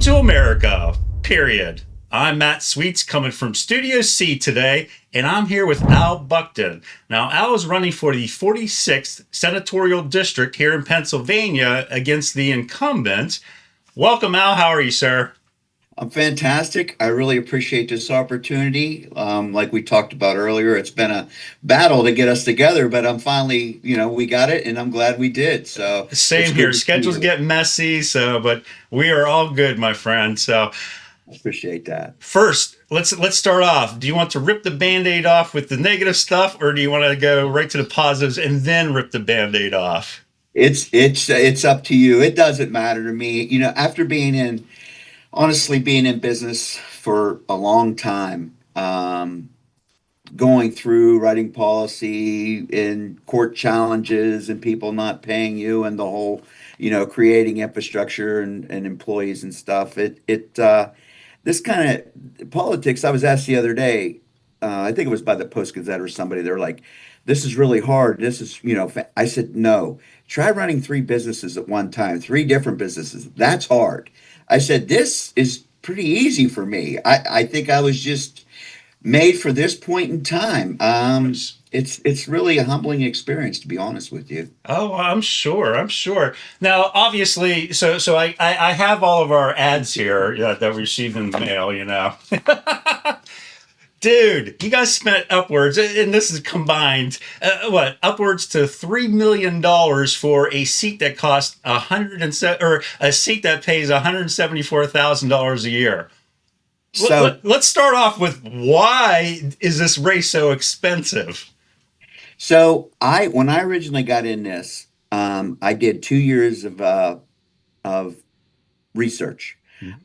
to America, period. I'm Matt Sweets coming from Studio C today, and I'm here with Al Buchtan. Now, Al is running for the 46th Senatorial District here in Pennsylvania against the incumbent. Welcome, Al. How are you, sir? I'm fantastic. I really appreciate this opportunity. Like we talked about earlier, it's been a battle to get us together, but I'm finally, we got it, and I'm glad we did. So it's Same good here. to see Schedules you. get messy, but we are all good, my friend. So I appreciate that. first, let's start off. Do you want to rip the Band-Aid off with the negative stuff, or do you want to go right to the positives and then rip the Band-Aid off? It's up to you. It doesn't matter to me. After honestly being in business for a long time, going through writing policy in court challenges and people not paying you and the whole, creating infrastructure and employees and stuff. This kind of politics, I was asked the other day, I think it was by the Post Gazette or somebody, they're like, this is really hard. This is, I said, no, try running three businesses at one time, three different businesses. That's hard. I said, this is pretty easy for me. I think I was just made for this point in time. It's really a humbling experience, to be honest with you. Oh, I'm sure. I'm sure. Now, obviously, so I have all of our ads here that we received in the mail. Dude, you guys spent upwards, and this is combined, upwards to $3 million for a seat that costs or a seat that pays $174,000 a year. So, Let's start off with why is this race so expensive? when I originally got in this, I did 2 years of research.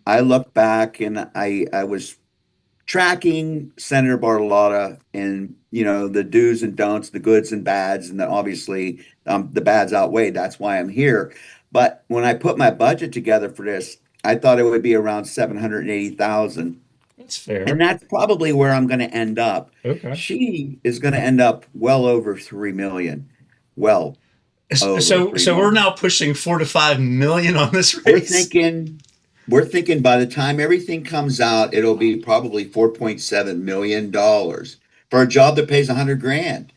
I look back and I was tracking Senator Bartolotta and the do's and don'ts, the goods and bads, and obviously the bads outweighed. That's why I'm here. But when I put my budget together for this, I thought it would be around 780,000, That's and fair. that's probably where I'm going to end up. Okay. She is going to end up well over 3 million, well over So, three so we're million. now pushing 4 to 5 million on this We're race. thinking, we're thinking by the time everything comes out, it'll be probably $4.7 million for a job that pays 100 grand.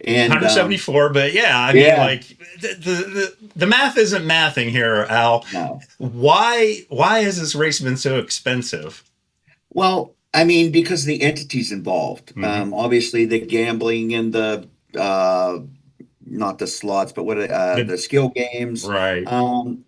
And 174, but yeah, I mean, yeah, like the math isn't mathing here, Al. no. Why has this race been so expensive? Well, I mean, because the entities involved, Hmm. obviously the gambling and the not the slots, but The the skill games. right.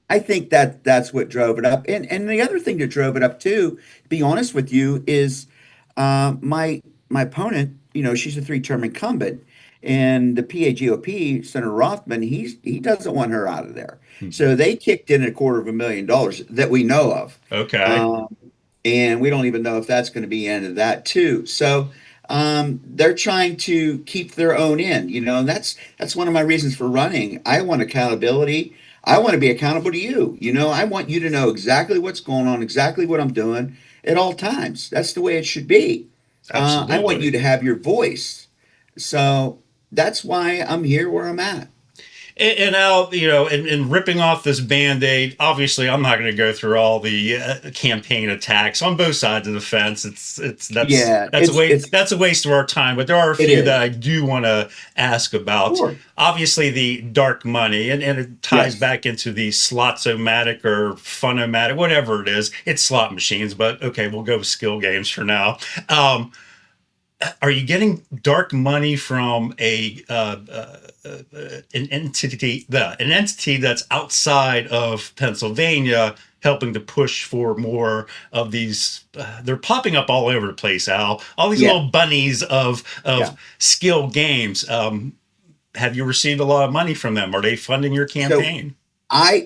I think that's what drove it up. And the other thing that drove it up too, to be honest with you, is my opponent. She's a three-term incumbent, and the PAGOP, Senator Rothman, he doesn't want her out of there. Mhm. So they kicked in $250,000 that we know of. Okay. Um, and we don't even know if that's going to be the end of that too. So they're trying to keep their own end, and that's one of my reasons for running. I want accountability. I want to be accountable to you. I want you to know exactly what's going on, exactly what I'm doing at all times. That's the way it should be. I want you Absolutely. to have your voice. So that's why I'm here where I'm at. And Al, and ripping off this Band-Aid, obviously I'm not going to go through all the campaign attacks on both sides of the fence. It's Yeah, that's a that's a waste of our time, but there are a it few that is. I do want to ask about. Sure. Obviously the dark money, and it ties Yes. back into the slots-o-matic or fun-o-matic, whatever it is. It's slot machines, but okay, we'll go with skill games for now. Um, are you getting dark money from an entity that's outside of Pennsylvania, helping to push for more of these? They're popping up all over the place, Al. All these Yeah. little bunnies of Yeah. skill games. Have you received a lot of money from them? Are they funding your So campaign? I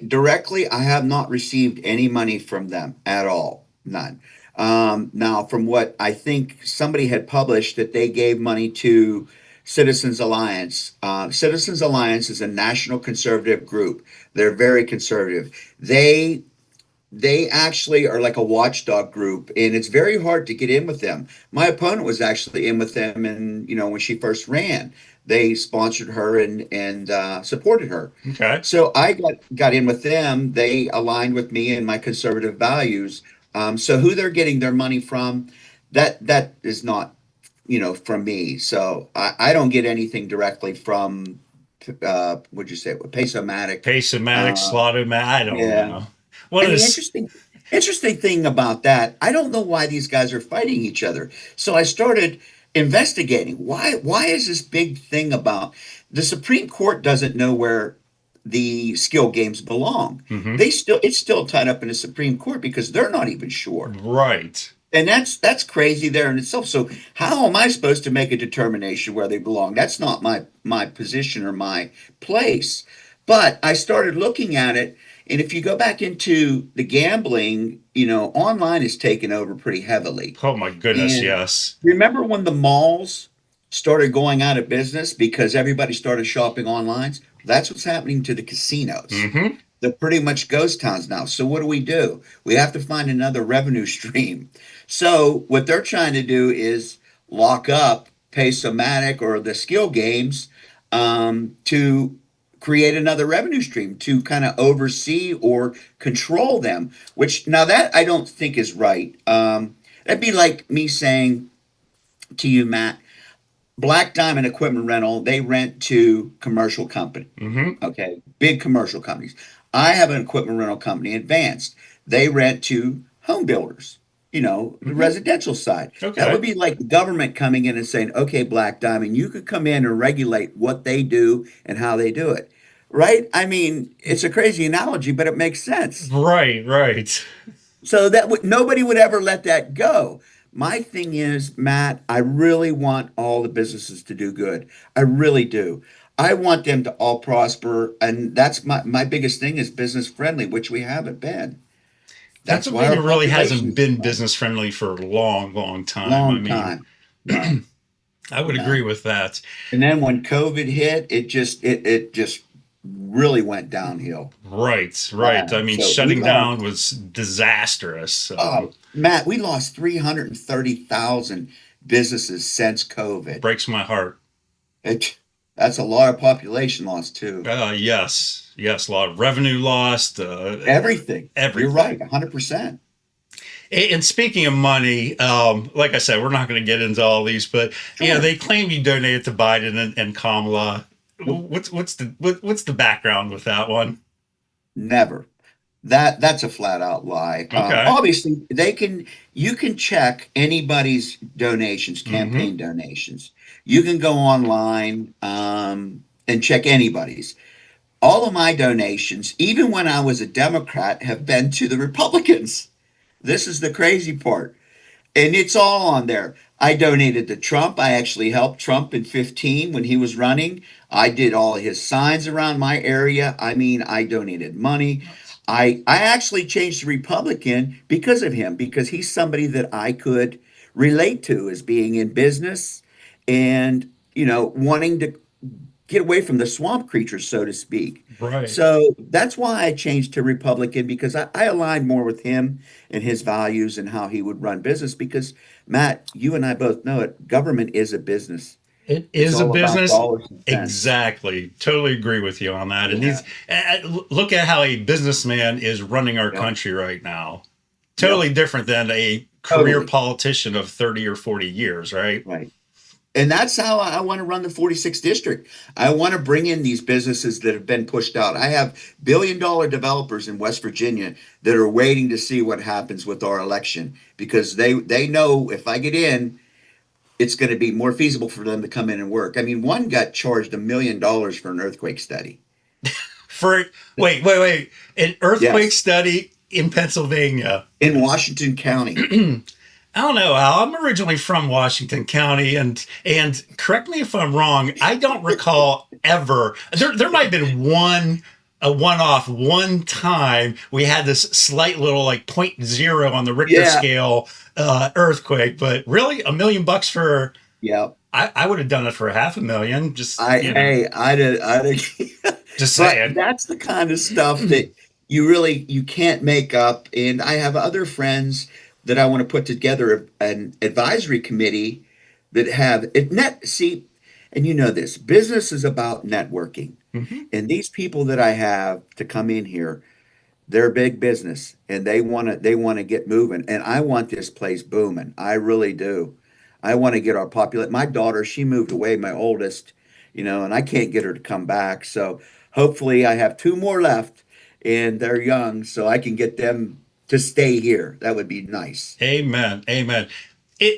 have not received any money from them at all. None. Now, from what I think somebody had published that they gave money to Citizens Alliance. Citizens Alliance is a national conservative group. They're very conservative. They actually are like a watchdog group, and it's very hard to get in with them. My opponent was actually in with them, and when she first ran, they sponsored her and supported her. Okay. So I got in with them. They aligned with me and my conservative values. So who they're getting their money from, that is not, from me. So I don't get anything directly from, what'd you say, Pace-O-Matic. Pace-O-Matic, Uh, Slaughter-Matic, I don't yeah. know. One of And the this. interesting thing about that, I don't know why these guys are fighting each other. So I started investigating. Why is this big thing about the Supreme Court doesn't know where the skill games belong? Hmm. It's still tied up in the Supreme Court because they're not even sure. Right. And that's crazy there in itself. So how am I supposed to make a determination where they belong? That's not my position or my place. But I started looking at it, and if you go back into the gambling, online is taken over pretty heavily. Oh my goodness, And yes. remember when the malls started going out of business because everybody started shopping online? That's what's happening to the casinos. Hmm. They're pretty much ghost towns now. So what do? We have to find another revenue stream. So what they're trying to do is lock up Pace-O-Matic or the skill games, to create another revenue stream to kind of oversee or control them. Which now that I don't think is right. That'd be like me saying to you, Matt, Black Diamond Equipment Rental, they rent to commercial company. Hmm. Okay, big commercial companies. I have an equipment rental company, Advanced. They rent to home builders, the Hmm. residential side. That would Okay. be like the government coming in and saying, okay, Black Diamond, you could come in and regulate what they do and how they do it. Right? I mean, it's a crazy analogy, but it makes sense. Right, right. So that would nobody would ever let that go. My thing is, Matt, I really want all the businesses to do good. I really do. I want them to all prosper, and that's my biggest thing is business friendly, which we haven't been. That's why our Pennsylvania really population hasn't is been low. business friendly for a long, long time. I Long mean, time. No, I would agree no. with that. And then when COVID hit, it just really went downhill. Right, right. I mean, So we shutting lost. down was disastrous. Oh, Matt, we lost 330,000 businesses since COVID. Breaks my heart. It, that's a lot of population loss too. Yes, yes. A lot of revenue lost. Everything. You're right, Everything. 100%. And speaking of money, like I said, we're not going to get into all these, but Sure. they claim you donated to Biden and Kamala. Nope. What's the background with that one? Never. That's a flat out lie. Okay. Obviously, you can check anybody's donations, Mm-hmm. campaign donations. You can go online, and check anybody's. All of my donations, even when I was a Democrat, have been to the Republicans. This is the crazy part. And it's all on there. I donated to Trump. I actually helped Trump in 15 when he was running. I did all of his signs around my area. I mean, I donated money. I actually changed to Republican because of him, because he's somebody that I could relate to as being in business and, wanting to get away from the swamp creatures, so to speak. Right. So that's why I changed to Republican because I aligned more with him and his values and how he would run business. Because, Matt, you and I both know it, government is a business. It It's is a all about business. dollars and cents. Exactly. Totally agree with you on that. And Yeah. look at how a businessman is running our Yep. country right now. Yep. Totally different than a career Totally. politician of 30 or 40 years, right? Right. And that's how I want to run the 46th district. I want to bring in these businesses that have been pushed out. I have billion-dollar developers in West Virginia that are waiting to see what happens with our election because they know if I get in, it's going to be more feasible for them to come in and work. I mean, one got charged $1 million for an earthquake study. For wait. An earthquake Yes, study in Pennsylvania. in Washington County. I don't know, Al. I'm originally from Washington County, and correct me if I'm wrong. I don't recall ever. There might have been a one off one time we had this slight little like point zero on the Richter Yeah, scale earthquake, but really $1 million for yeah. I would have done it for 500,000. Just I did, just but saying. that's the kind of stuff that you can't make up. And I have other friends that I want to put together an advisory committee that have it net. See, and you know this business is about networking. Hmm. And these people that I have to come in here, they're big business and they want to get moving. And I want this place booming. I really do. I want to get our population. My daughter, she moved away, my oldest, and I can't get her to come back. So hopefully I have two more left and they're young so I can get them to stay here. That would be nice. Amen. Amen.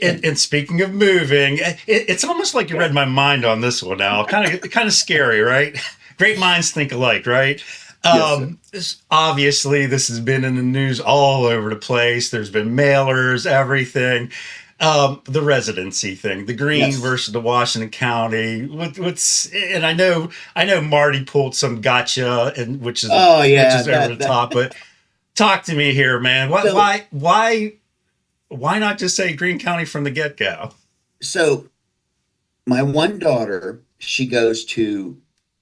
And speaking of moving, it's almost like you read my mind on this one, Al. Kind of scary, right? Great minds think alike, right? Yes, sir. Obviously, this has been in the news all over the place. There's been mailers, everything. The residency thing, the Greene Yes. versus the Washington County. And I know Marty pulled some gotcha, and Oh which yeah, is over the that top. But talk to me here, man. What, so why not just say Greene County from the get go? so my one daughter, she goes to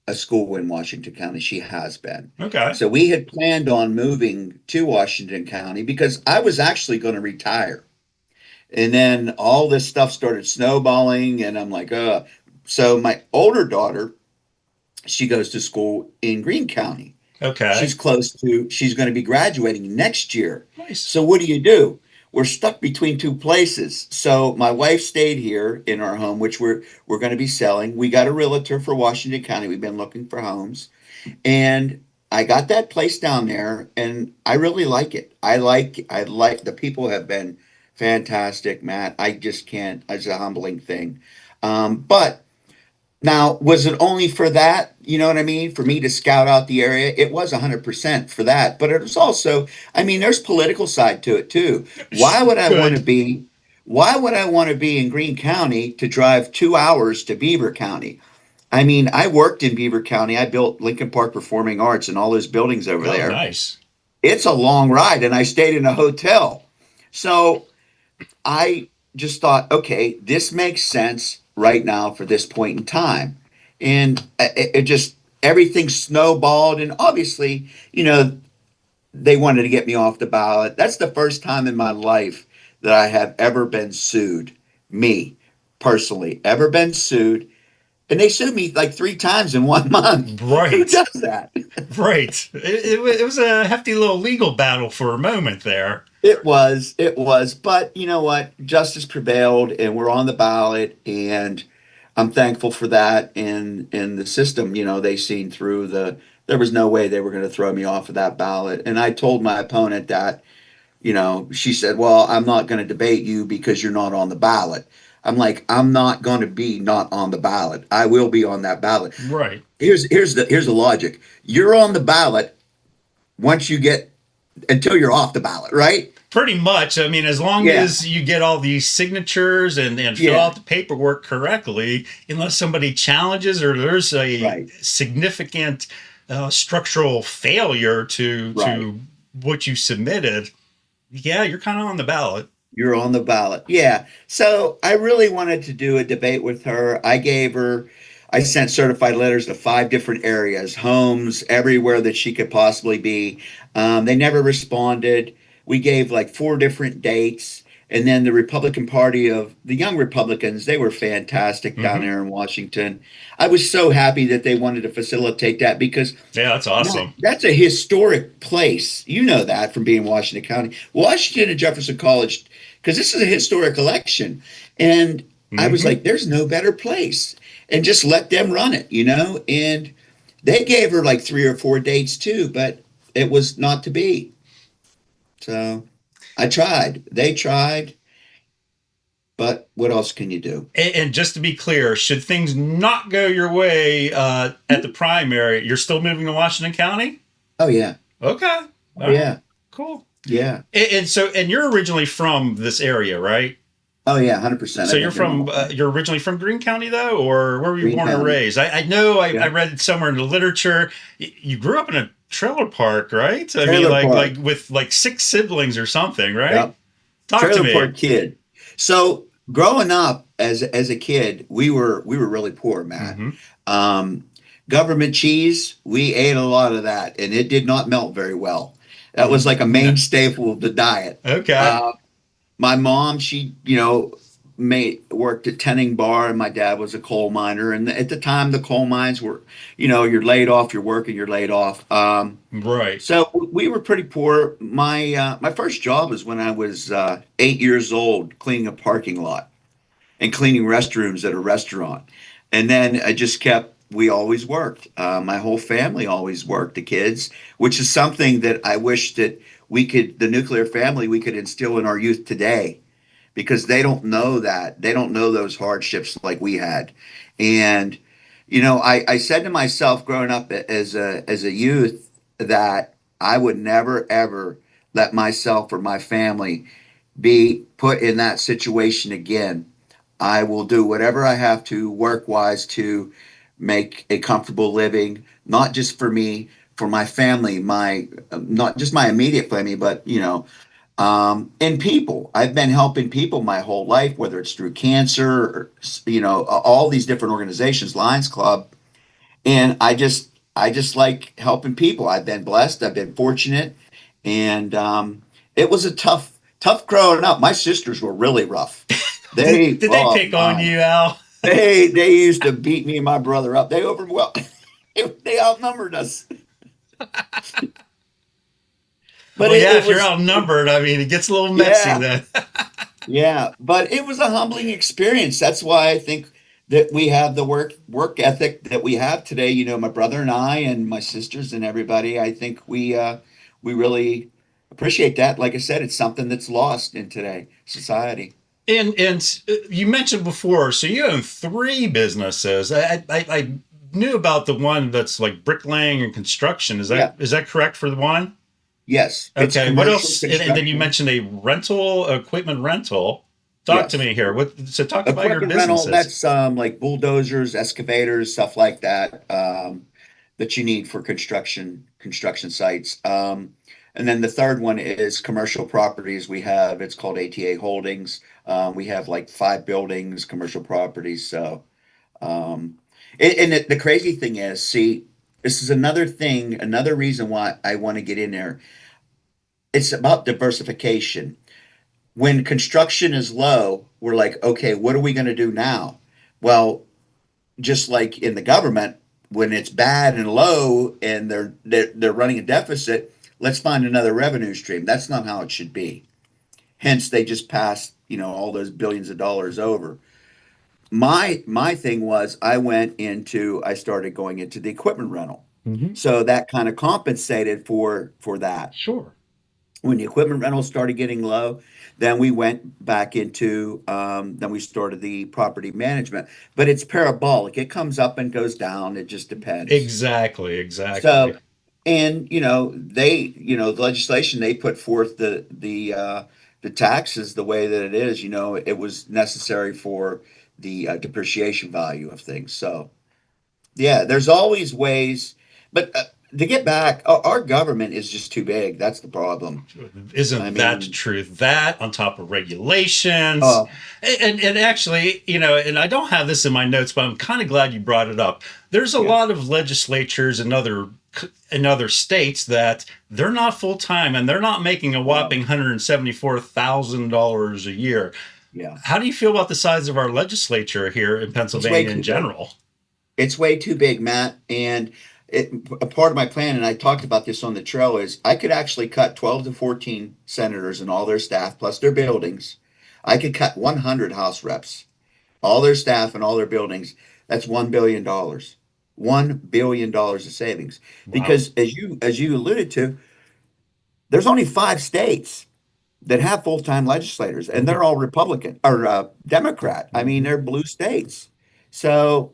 a school in Washington County. She has been. Okay. So we had planned on moving to Washington County because I was actually going to retire. And then all this stuff started snowballing, and I'm like, So my older daughter, she goes to school in Greene County. Okay. She's going to be graduating next year. Nice. So what do? We're stuck between two places. So my wife stayed here in our home, which we're going to be selling. We got a realtor for Washington County. We've been looking for homes, and I got that place down there, and I really like it. I like the people have been fantastic, Matt. I just can't. It's a humbling thing. But now, was it only for that? You know what I mean? For me to scout out the area, it was 100% for that. But it was also, I mean, there's political side to it too. Why would I want to Good. be? Why would I want to be in Greene County to drive 2 hours to Beaver County? I mean, I worked in Beaver County. I built Lincoln Park Performing Arts and all those buildings over Oh, there. nice. It's a long ride, and I stayed in a hotel. So I just thought, okay, this makes sense right now for this point in time. And it just, everything snowballed. And obviously, they wanted to get me off the ballot. That's the first time in my life that I have ever been sued, me personally, ever been sued. And they sued me like three times in 1 month. Who Right. does that? Right. It was a hefty little legal battle for a moment there. It was, but you know what? Justice prevailed, and we're on the ballot, and I'm thankful for that. And the system, they seen through the. There was no way they were going to throw me off of that ballot. And I told my opponent that, she said, "Well, I'm not going to debate you because you're not on the ballot." I'm like, I'm not going to be not on the ballot. I will be on that ballot. Right. Here's the logic. You're on the ballot once you get until you're off the ballot, right? Pretty much. I mean, as long Yeah, as you get all these signatures and fill yeah, out the paperwork correctly, unless somebody challenges or there's a right. significant structural failure to Right. what you submitted, yeah, you're kind of on the ballot. You're on the ballot. Yeah. So I really wanted to do a debate with her. I sent certified letters to five different areas, homes, everywhere that she could possibly be. They never responded. We gave like four different dates. And then the Republican Party of the young Republicans, they were fantastic down Hmm. there in Washington. I was so happy that they wanted to facilitate that because Yeah, that's awesome. that's a historic place. You know that from being in Washington County. Washington and Jefferson College, because this is a historic election. And I was Hmm. like, there's no better place. And just let them run it. And they gave her like three or four dates too, but it was not to be. So I tried. They tried, but what else can you do? And just to be clear, should things not go your way at the primary, you're still moving to Washington County? Oh, yeah. Okay. Oh, All right. yeah. Cool. Yeah. And you're originally from this area, right? Oh, yeah. 100%. So I've been here my whole life. you're originally from Greene County though, or where were you Greene born and County. raised? I know I Yeah. read somewhere in the literature you grew up in a trailer park, right? I mean, Trailer park. like with like six siblings or something, right? Yep. Talk to Trailer me. park kid. So growing up as a kid, we were really poor, Matt. Hmm. Um, Government cheese, we ate a lot of that, and it did not melt very well. That was like a main No. staple of the diet. Okay. Uh, my mom, she, made worked at Tenning Bar, and my dad was a coal miner. And at the time, the coal mines were, you're laid off, you're working, you're laid off. Right. So we were pretty poor. My first job was when I was 8 years old, cleaning a parking lot and cleaning restrooms at a restaurant. And then I just kept, we always worked. My whole family always worked, the kids, which is something that I wish that we could, the nuclear family, we could instill in our youth today because they don't know that. They don't know those hardships like we had. And, I said to myself growing up as a youth that I would never, ever let myself or my family be put in that situation again. I will do whatever I have to work wise to make a comfortable living, not just for me, for my family, my not just my immediate family, but and people. I've been helping people my whole life, whether it's through cancer or all these different organizations, Lions Club, and I just like helping people. I've been blessed. I've been fortunate, and it was a tough growing up. My sisters were really rough. Did they Oh pick on my, you, Al? they used to beat me and my brother up. They they outnumbered us, but Well, it, yeah, it if you're was outnumbered, I mean, it gets a little messy yeah. then. Yeah, but it was a humbling experience. That's why I think that we have the work ethic that we have today. My brother and I and my sisters and everybody. I think we really appreciate that. Like I said, it's something that's lost in today society. And you mentioned before, so you own three businesses. I knew about the one that's like bricklaying and construction. Is that Yeah. is that correct for the one? Yes, it's Okay. What commercial else? And then you construction. mentioned a rental equipment rental. Talk to Yes. me here. So talk about your Equipment rental, businesses. that's like bulldozers, excavators, stuff like that, that you need for construction sites. And then the third one is commercial properties. It's called ATA Holdings. We have like 5 buildings, commercial properties. So, um, and the crazy thing is, see, this is another thing, another reason why I want to get in there. It's about diversification. When construction is low, we're like, okay, what are we going to do now? Well, just like in the government, when it's bad and low and they're running a deficit, let's find another revenue stream. That's not how it should be. Hence, they just passed all those billions of dollars over. My thing was I started going into the equipment rental, Hmm. so that kind of compensated for that. Sure. When the equipment rentals started getting low, then we went back into then we started the property management. But it's parabolic. It comes up and goes down. It just depends. Exactly. Exactly. So, and the legislation they put forth the taxes the way that it is. It was necessary for the depreciation value of things. So yeah, there's always ways, but to get back, our government is just too big. That's the problem. I Isn't that the mean, truth? That on top of regulations. uh, And actually, and I don't have this in my notes, but I'm kind of glad you brought it up. There's a yeah, lot of legislatures in other states that they're not full time and they're not making a no, whopping $174,000 a year. yeah, How do you feel about the size of our legislature here in it's way Pennsylvania in too big. general? It's way too big, Matt. And a part of my plan, and I talked about this on the trail, is I could actually cut 12 to 14 senators and all their staff plus their buildings. I could cut 100 House reps, all their staff and all their buildings. That's $1 billion. $1 billion of savings. Wow. Because as you alluded to, there's only 5 states that have full-time legislators, and Mhm. they're all Republican or Democrat. I mean, Mhm. they're blue states. So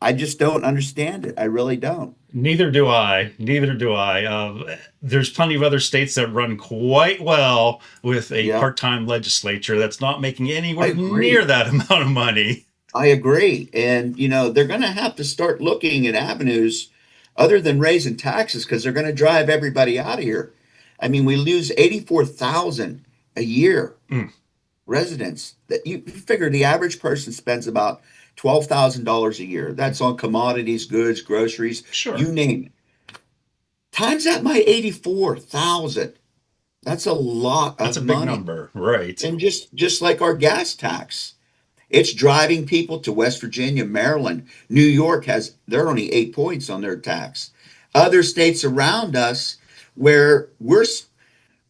I just don't understand it. I really don't. Neither do I. Neither do I. There's plenty of other states that run quite well with a Yeah, part-time legislature that's not making I anywhere near agree. that amount of money. I agree. And, they're going to have to start looking at avenues other than raising taxes because they're going to drive everybody out of here. I mean, we lose 84,000 a year Mm, residents. That you figure the average person spends about $12,000 a year. That's on commodities, goods, groceries, sure, you name it. Times that by 84,000. That's a lot that's of a big money. number, right? And just like our gas tax, it's driving people to West Virginia, Maryland. New York they're only 8 points on their tax. Other states around us, where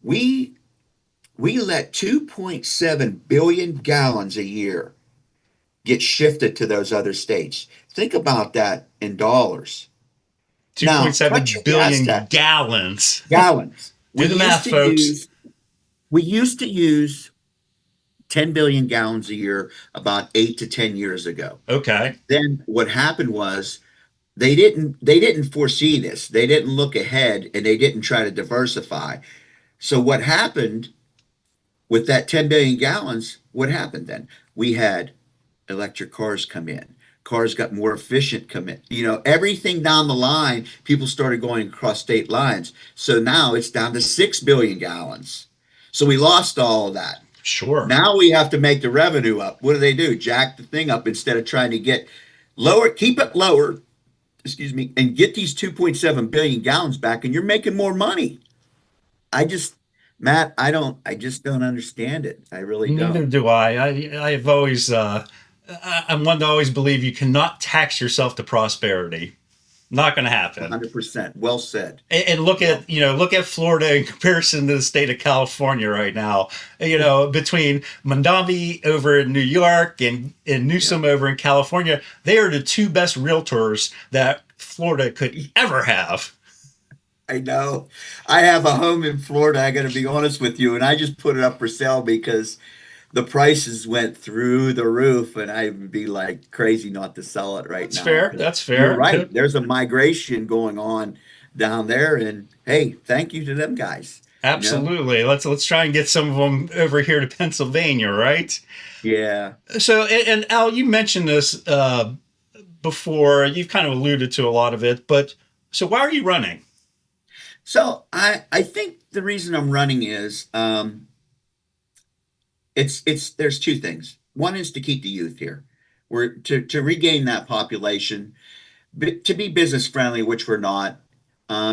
we we let 2.7 billion gallons a year get shifted to those other states. Think about that in dollars. Now, cut 2.7 your gas billion tax. gallons. Gallons. Do the math, folks. We used to use 10 billion gallons a year about 8 to 10 years ago. Okay. Then what happened was they didn't foresee this. They didn't look ahead and they didn't try to diversify. So what happened with that 10 billion gallons, what happened then? We had electric cars come in. Cars got more efficient come in. Everything down the line, people started going across state lines. So now it's down to 6 billion gallons. So we lost all of that. Sure. Now we have to make the revenue up. What do? Jack the thing up instead of trying to get lower, keep it lower, excuse me, and get these 2.7 billion gallons back, and you're making more money. I just, Matt, I just don't understand it. I really Neither don't. do I. I've always, I'm one to always believe you cannot tax yourself to prosperity. Not going to happen. 100%. Well said. And look Well, at look at Florida in comparison to the state of California right now. Between Mandami over in New York and yeah. Newsom over in California, they are the two best realtors that Florida could ever have. I know. I have a home in Florida. I got to be honest with you, and I just put it up for sale because the prices went through the roof, and I'd be like crazy not to sell it right That's now fair. because That's you're fair. right. There's a migration going on down there, and hey, thank you to them guys. You know? Absolutely. Let's try and get some of them over here to Pennsylvania, right? Yeah. So, and Al, you mentioned this before. You've kind of alluded to a lot of it, but so why are you running? So I think the reason I'm running is it's there's two things. One is to keep the youth here. We're to regain that population, to be business friendly, which we're not,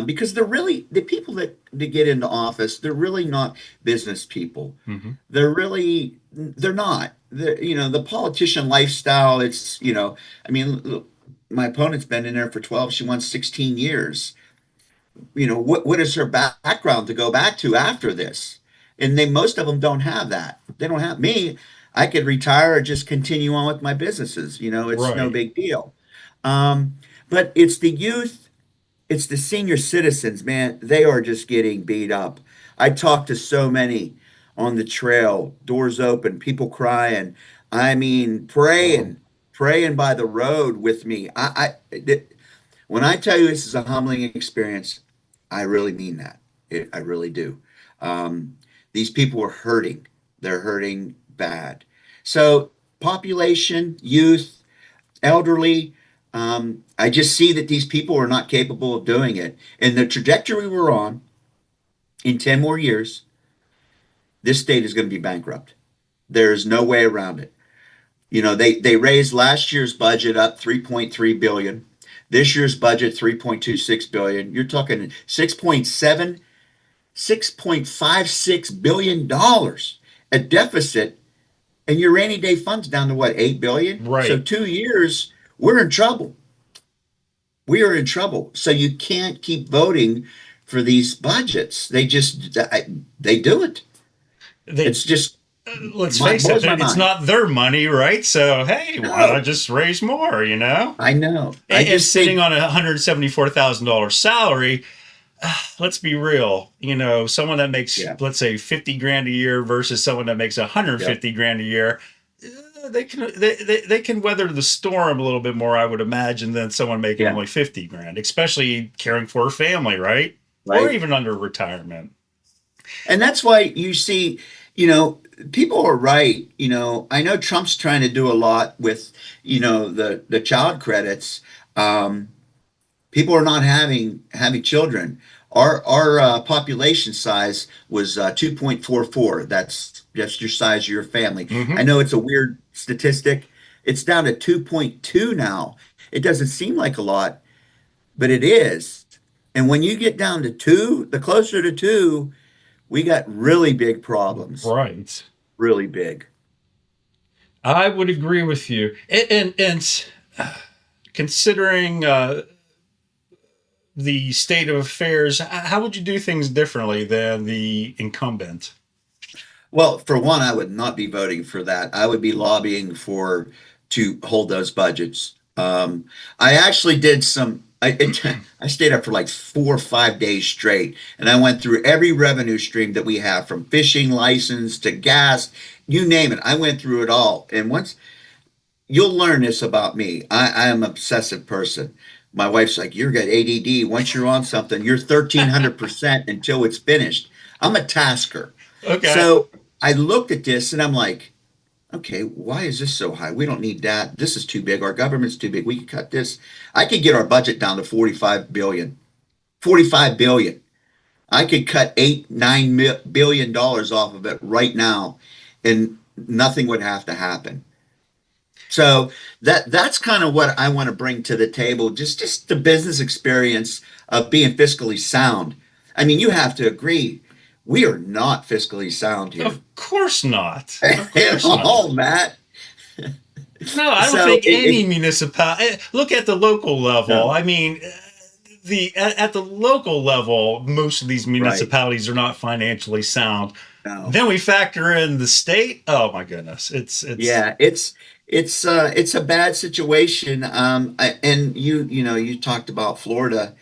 because they're really the people that get into office. They're really not business people. Mm-hmm. They're not. The politician lifestyle. I mean, look, my opponent's been in there for 12. She wants 16 years. What is her background to go back to after this? And most of them don't have that. They don't have me. I could retire or just continue on with my businesses. It's no Right. big deal. Um, but it's the youth, it's the senior citizens, man. They are just getting beat up. I talked to so many on the trail, doors open, people crying. I mean, Wow. praying by the road with me. When I tell you this is a humbling experience, I really mean that. I really do. Um, these people are hurting. They're hurting bad. So, population, youth, elderly, I just see that these people are not capable of doing it. And the trajectory we're on, in 10 more years, this state is going to be bankrupt. There's no way around it. They raised last year's budget up 3.3 billion. This year's budget 3.26 billion. You're talking 6.56 billion dollars a deficit, and your rainy day funds down to what, 8 billion? So Right. 2 years, we're in trouble. We are in trouble. So you can't keep voting for these budgets. They do it. They It's just let's my face it, blows my it's mind. not their money, right? So hey, why not No, just raise more? I know. I And just sitting think, on a $174,000 salary, let's be real. Someone that makes, yeah, let's say, 50 grand a year versus someone that makes yep, 150 grand a year, they can weather the storm a little bit more, I would imagine, than someone making yeah, only 50 grand, especially caring for a family, right? Or right. even under retirement. And that's why you see, you know, people are right. I know Trump's trying to do a lot with, the child credits. Um, People are not having children. Our population size was 2.44. That's just your size of your family. I Hmm. know it's a weird statistic. It's down to 2.2 now. It doesn't seem like a lot, but it is. And when you get down to two, the closer to two, we got really big problems. Right. Really big. I would agree with you. And considering the state of affairs, how would you do things differently than the incumbent? Well, for one, I would not be voting for that. I would be lobbying for to hold those budgets. I actually did some. I stayed up for like 4 or 5 days straight, and I went through every revenue stream that we have, from fishing license to gas, you name it. I went through it all, and once you'll learn this about me, I am an obsessive person. My wife's like, "You're got ADD. Once you're on something, you're 1,300% until it's finished." I'm a tasker. Okay. So I looked at this and I'm like, okay, why is this so high? We don't need that. This is too big. Our government's too big. We could cut this. I could get our budget down to 45 billion. 45 billion. I could cut 8, 9 billion dollars off of it right now and nothing would have to happen. So that's kind of what I want to bring to the table, just the business experience of being fiscally sound. I mean, you have to agree, we are not fiscally sound here Of course not. Of at course not. all, Matt. No, I don't So think any municipality. Look at the local level. no, I mean, at the local level, most of these right, municipalities are not financially sound. no, Then we factor in the state. Oh my goodness, it's yeah, it's a bad situation. And you talked about Florida.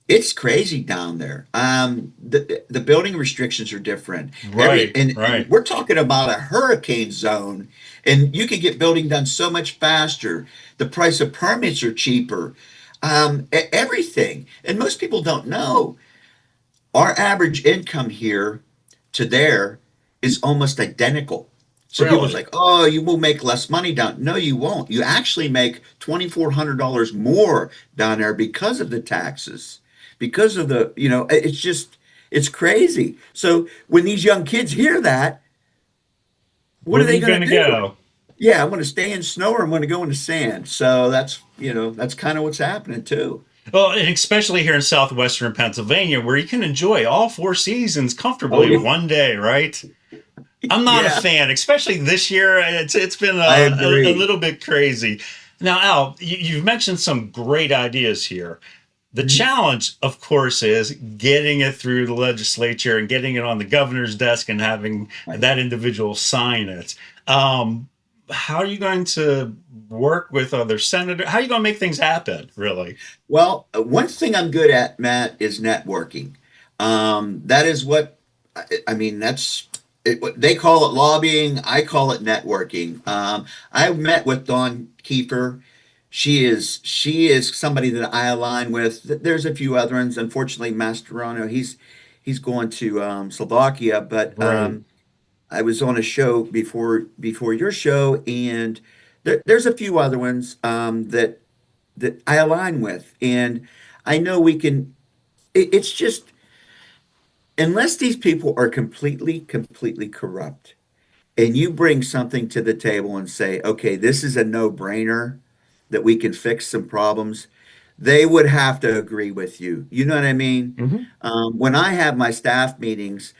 It's crazy down there. The building restrictions are different. Every right, and right. we're talking about a hurricane zone, and you could get building done so much faster. The price of permits are cheaper. Everything, and most people don't know. Our average income here to there is almost identical. So people's Really, like, "Oh, you will make less money down." No, you won't. You actually make $2,400 more down there because of the taxes, because of it's just it's crazy. So when these young kids hear that, what where are are they you going going to to do? go? Yeah, I'm going to stay in snow or I'm going to go into sand. So that's kind of what's happening too. Well, and especially here in southwestern Pennsylvania, where you can enjoy all four seasons Oh, comfortably yeah. one day, right? I'm not a Yeah, fan, especially this year. It's been I a agree. little bit crazy. Now, Al, you've mentioned some great ideas here. The Mhm. challenge, of course, is getting it through the legislature and getting it on the governor's desk and having Right. that individual sign it. Um, how are you going to work with other senators? How are you going to make things happen, really? Well, one thing I'm good at, Matt, is networking. That is what I mean. They call it lobbying. I call it networking. I met with Dawn Kiefer. She is somebody that I align with. There's a few other ones. Unfortunately, Masterano, he's going to Slovakia, but Right. I was on a show before your show, and there's a few other ones that I align with. And I know we can, it's just, unless these people are completely corrupt, and you bring something to the table and say, okay, this is a no-brainer that we can fix some problems, they would have to agree with you. You know what I mean? Hmm. When I have my staff meetings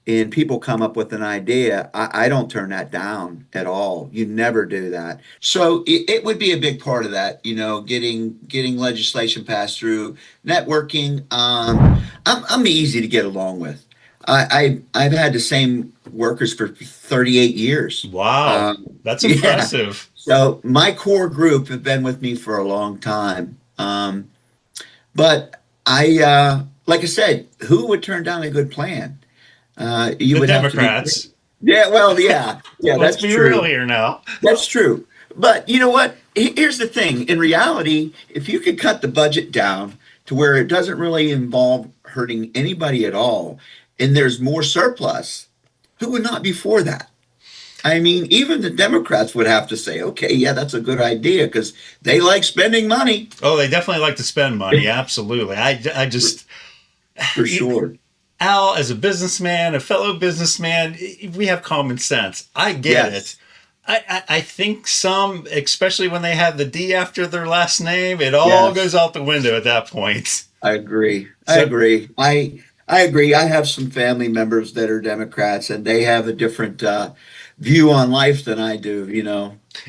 and people come up with an idea, I don't turn that down at all. You never do that. So it would be a big part of that, getting legislation passed through, networking. I'm easy to get along with. I've had the same workers for 38 years. Wow, that's Yeah. impressive. So my core group have been with me for a long time. But like I said, who would turn down a good plan? You The would have to be. Democrats. Yeah, well, yeah, Let's that's be real true. here now. That's true. But you know what? Here's the thing. In reality, if you could cut the budget down to where it doesn't really involve hurting anybody at all, and there's more surplus, who would not be for that? I mean, even the Democrats would have to say, okay, yeah, that's a good idea because they like spending money Oh, they definitely like to spend money. Absolutely. I for, just, for sure. Al, as a businessman, a fellow businessman, we have common sense. I get it. Yes, I think some, especially when they have the D after their last name, it all goes yes. out the window at that point. I agree. I So, agree. I agree. I have some family members that are Democrats, and they have a different view on life than I do.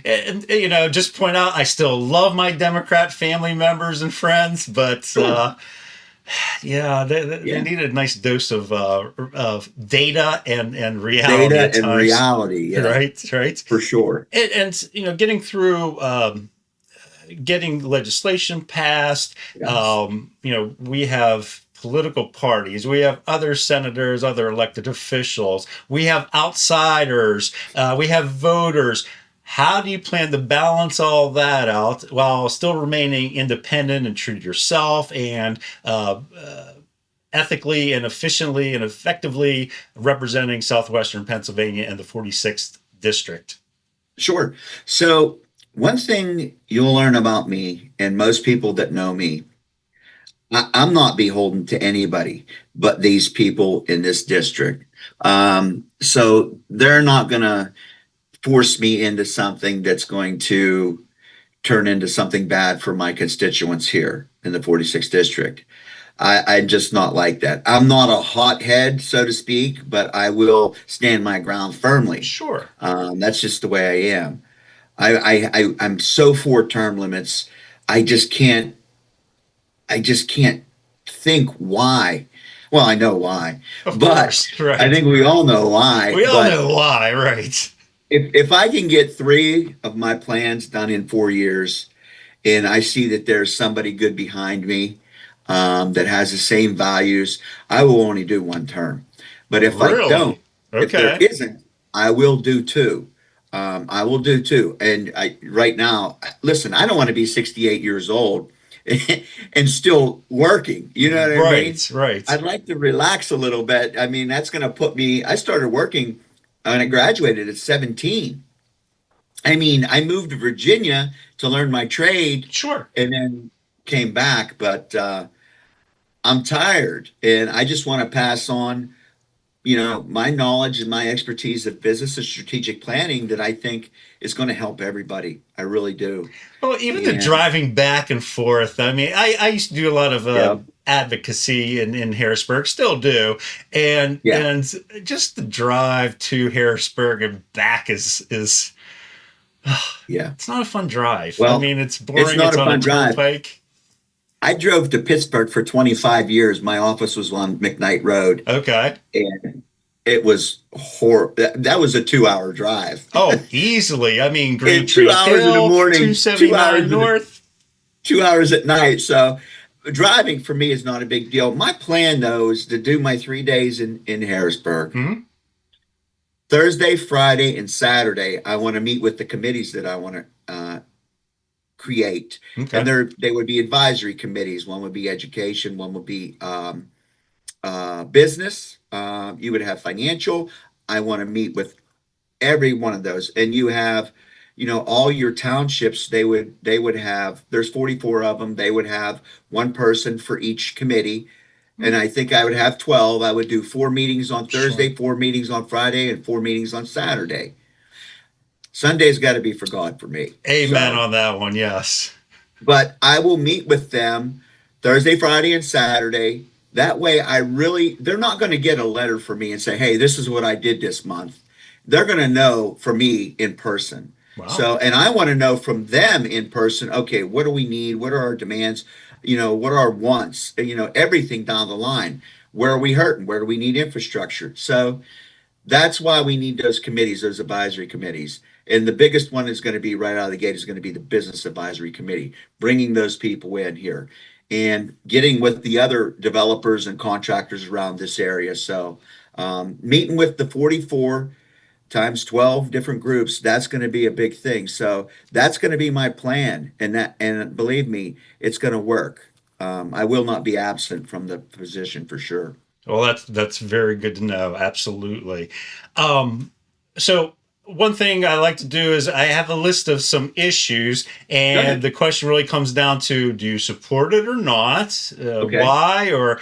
and, just point out, I still love my Democrat family members and friends, but Sure. Yeah, they Yeah. need a nice dose of data and reality Data at and times, reality. Yeah, right? Right. for sure. And getting through getting legislation passed. Yes. We have political parties, we have other senators, other elected officials, we have outsiders, we have voters. How do you plan to balance all that out while still remaining independent and true to yourself and ethically and efficiently and effectively representing southwestern Pennsylvania and the 46th district? Sure. So, one thing you'll learn about me and most people that know me, I'm not beholden to anybody but these people in this district. So, they're not going to force me into something that's going to turn into something bad for my constituents here in the 46th district. I'm just not like that. I'm not a hothead, so to speak, but I will stand my ground firmly. Sure. That's just the way I am. I'm so for term limits. I just can't. I just can't think why. Well, I know why, Of but course. I Right. think we all know why. We all But know why, right? if I can get three of my plans done in 4 years, and I see that there's somebody good behind me that has the same values, I will only do one term. But if I don't, Really? if there Okay. isn't, I will do two. I will do two. And I right now, listen, I don't want to be 68 years old and still working. You know what I mean? Right, right. I'd like to relax a little bit. I mean, that's going to put me. I started working when I graduated at 17. I mean, I moved to Virginia to learn my trade Sure. and then came back, but I'm tired and I just want to pass on, my knowledge and my expertise of business and strategic planning that I think is going to help everybody. I really do. Well, even the And driving back and forth. I mean, I used to do a lot of yeah, advocacy in Harrisburg, still do, yeah, and just the drive to Harrisburg and back is yeah. it's not a fun drive. I Well, mean, it's it's boring. not It's a on a fun drive. turnpike. I drove to Pittsburgh for 25 years. My office was on McKnight Road, Okay. and it was horrible. That was a 2 hour drive. Oh, easily. I mean, Green And two Tree hours in the Hill, morning, 279 North. 2 hours at night. So driving for me is not a big deal. My plan though is to do my 3 days in Harrisburg. Hmm. Thursday, Friday, and Saturday, I want to meet with the committees that I want to create. And Okay. they would be advisory committees. One would be education, one would be business. You would have financial. I want to meet with every one of those. And you have, all your townships, they would have, there's 44 of them. They would have one person for each committee. And I think I would have 12. I would do 4 meetings on Sure. Thursday, 4 meetings on Friday, and 4 meetings on Saturday. Sunday's got to be for God for me. Amen So, on that one. Yes. but I will meet with them Thursday, Friday, and Saturday. That way, they're not going to get a letter from me and say, hey, this is what I did this month. They're going to know from me in person. Wow. So, and I want to know from them in person, okay, what do we need? What are our demands? What are our wants? Everything down the line. Where are we hurting? Where do we need infrastructure? So, that's why we need those committees, those advisory committees. And the biggest one is going to be right out of the gate is going to be the business advisory committee, bringing those people in here and getting with the other developers and contractors around this area. So, meeting with the 44 times 12 different groups, that's going to be a big thing. So, that's going to be my plan. And believe me, it's going to work. I will not be absent from the position for sure. Well, that's very good to know. Absolutely. Um, so one thing I like to do is I have a list of some issues, Go and ahead. the question really comes down to: do you support it or not? Okay. Why, or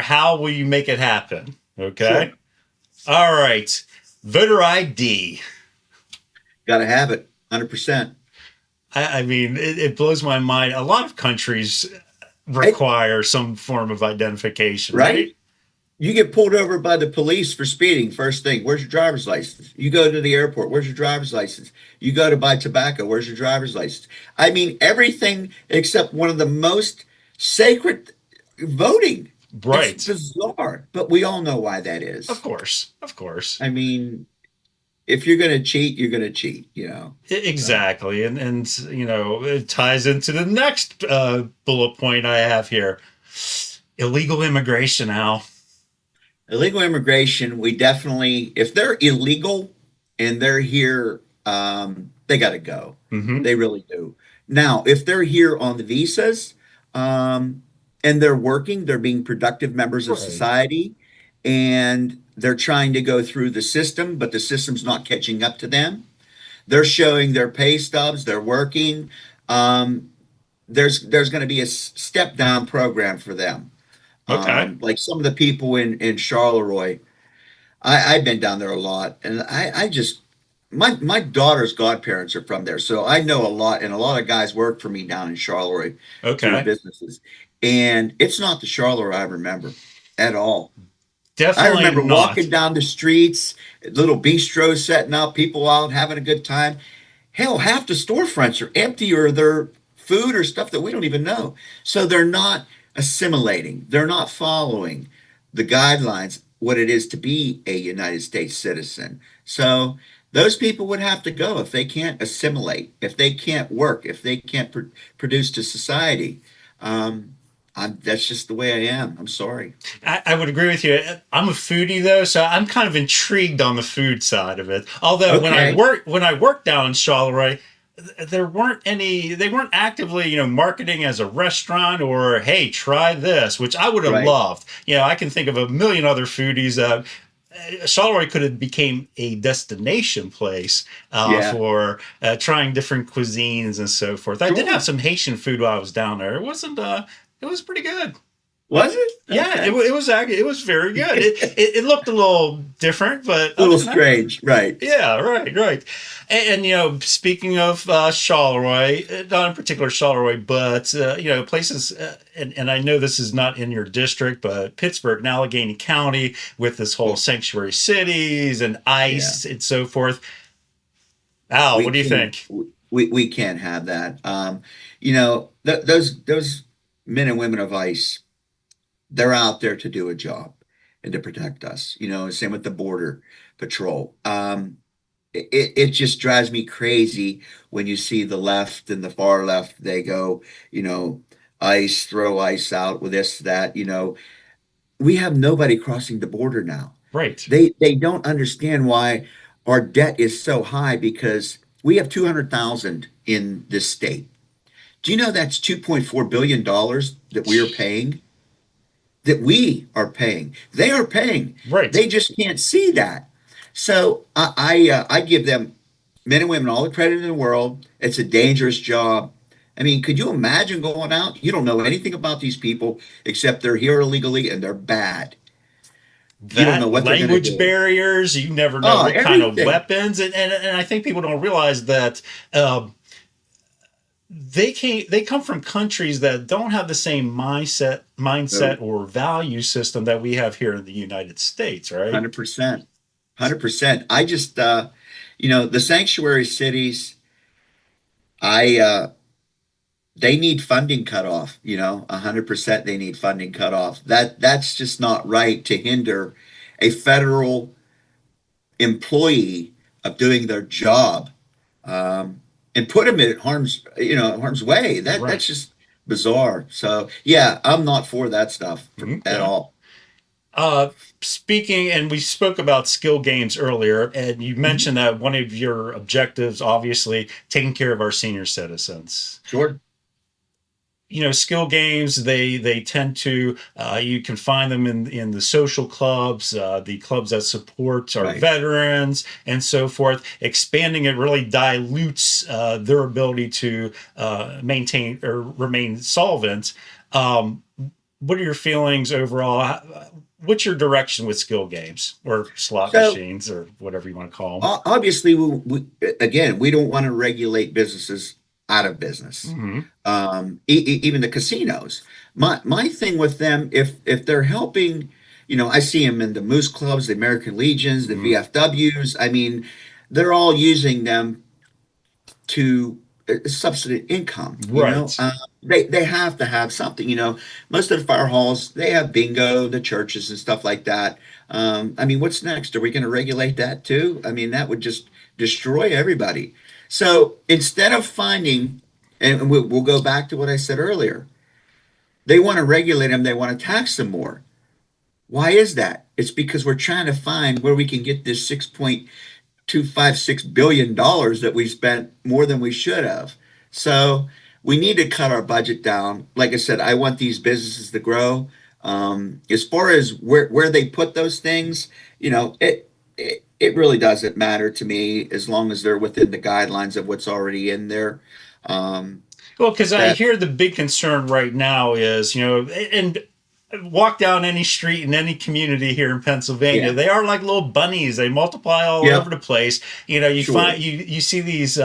how will you make it happen? Okay. Sure. All right. Voter ID. Got to have it. 100%. I mean, it blows my mind. A lot of countries Hey, require some form of identification, right? right? You get pulled over by the police for speeding. First thing, where's your driver's license? You go to the airport. Where's your driver's license? You go to buy tobacco. Where's your driver's license? I mean, everything except one of the most sacred voting. It's Right. bizarre, but we all know why that Of is. course. Of course. I mean, if you're going to cheat, you're going to cheat, you know. So Exactly. And it ties into the next bullet point I have here. Illegal immigration, Al. illegal immigration, we definitely, if they're illegal and they're here, they got to go. Mm-hmm. They really do. Now, if they're here on the visas, um, and they're working, they're being productive members of Right. society, and they're trying to go through the system, but the system's not catching up to them. They're showing their pay stubs, they're working. Um, there's going to be a step down program for them. Okay. Like some of the people in Charleroi, I've been down there a lot, and I just my daughter's godparents are from there, so I know a lot, and a lot of guys work for me down in Charleroi doing Okay. businesses, and it's not the Charleroi I remember at all. I Definitely remember not. walking down the streets, little bistros setting up, people out having a good time. Hell, half the storefronts are empty or they're food or stuff that we don't even know. So they're not assimilating. They're not following the guidelines, what it is to be a United States citizen. So those people would have to go if they can't assimilate, if they can't work, if they can't produce to society. Um, that's just the way I am. I'm sorry. I would agree with you. I'm a foodie though, so I'm kind of intrigued on the food side of it. Although Okay. when I worked down in Charleroi, there weren't any. They weren't actively, marketing as a restaurant or hey, try this, which I would have Right. loved. I can think of a million other foodies. Charleroi could have became a destination place Yeah. for trying different cuisines and so forth. I did have Sure. some Haitian food while I was down there. It wasn't. It was pretty good. Was it? Yeah, Okay. it was actually it was very good. It looked a little different, but A other little than that, strange. Right. yeah, right, right. And speaking of Charleroi, not in particular Charleroi, but places, and I know this is not in your district, but Pittsburgh and Allegheny County with this whole Oh, sanctuary cities and yeah. ICE and so forth. Al, We what do you can't think? we can't have that. Those men and women of ICE, they're out there to do a job and to protect us. Same with the border patrol. It just drives me crazy when you see the left and the far left. They go, ICE, throw ICE out with this, that. We have nobody crossing the border now. Right, They don't understand why our debt is so high because we have 200,000 in this state. Do you know that's 2.4 billion dollars that we are paying? That we are paying. They are paying. right. They just can't see that. So I give them men and women all the credit in the world. It's a dangerous job. I mean, could you imagine going out? You don't know anything about these people except they're here illegally and they're bad. You don't know That what they're going to language do. barriers, you never know Oh, what kind of everything. weapons, and I think people don't realize that they come from countries that don't have the same No, mindset or value system that we have here in the United States, right? 100%. 100%. I just, the sanctuary cities, I they need funding cut off, 100% they need funding cut off. That's just not right to hinder a federal employee of doing their job, and put them in harm's way. That's Right. just bizarre. So yeah, I'm not for that stuff at Okay. all. Uh, Speaking, and we spoke about skill games earlier, and you Mhm. mentioned that one of your objectives, obviously, taking care of our senior citizens. Sure. Skill games they tend to you can find them in the social clubs, the clubs that support our Right. veterans and so forth. Expanding it really dilutes their ability to maintain or remain solvent. um, what are your feelings overall? What's your direction with skill games or slot So machines or whatever you want to call obviously, again, we don't want to regulate businesses out of business. them? Even the casinos. My thing with them, if they're helping, I see them in the Moose Clubs, the American Legions, the Hmm. VFWs. I mean, they're all using them to subsistence income. Right. They have to have something. Most of the fire halls, they have bingo, the churches and stuff like that. I mean, what's next? Are we going to regulate that too? I mean, that would just destroy everybody. So instead of finding, and we'll go back to what I said earlier, they want to regulate them, they want to tax them more. Why is that? It's because we're trying to find where we can get this $6.256 billion that we spent more than we should have. So we need to cut our budget down. Like I said, I want these businesses to grow. As far as where they put those things, it really doesn't matter to me as long as they're within the guidelines of what's already in there. Um, Well, because I that hear the big concern right now is, and walk down any street in any community here in Pennsylvania, yeah, they are like little bunnies. They multiply all over yep, the place. You sure, find you see these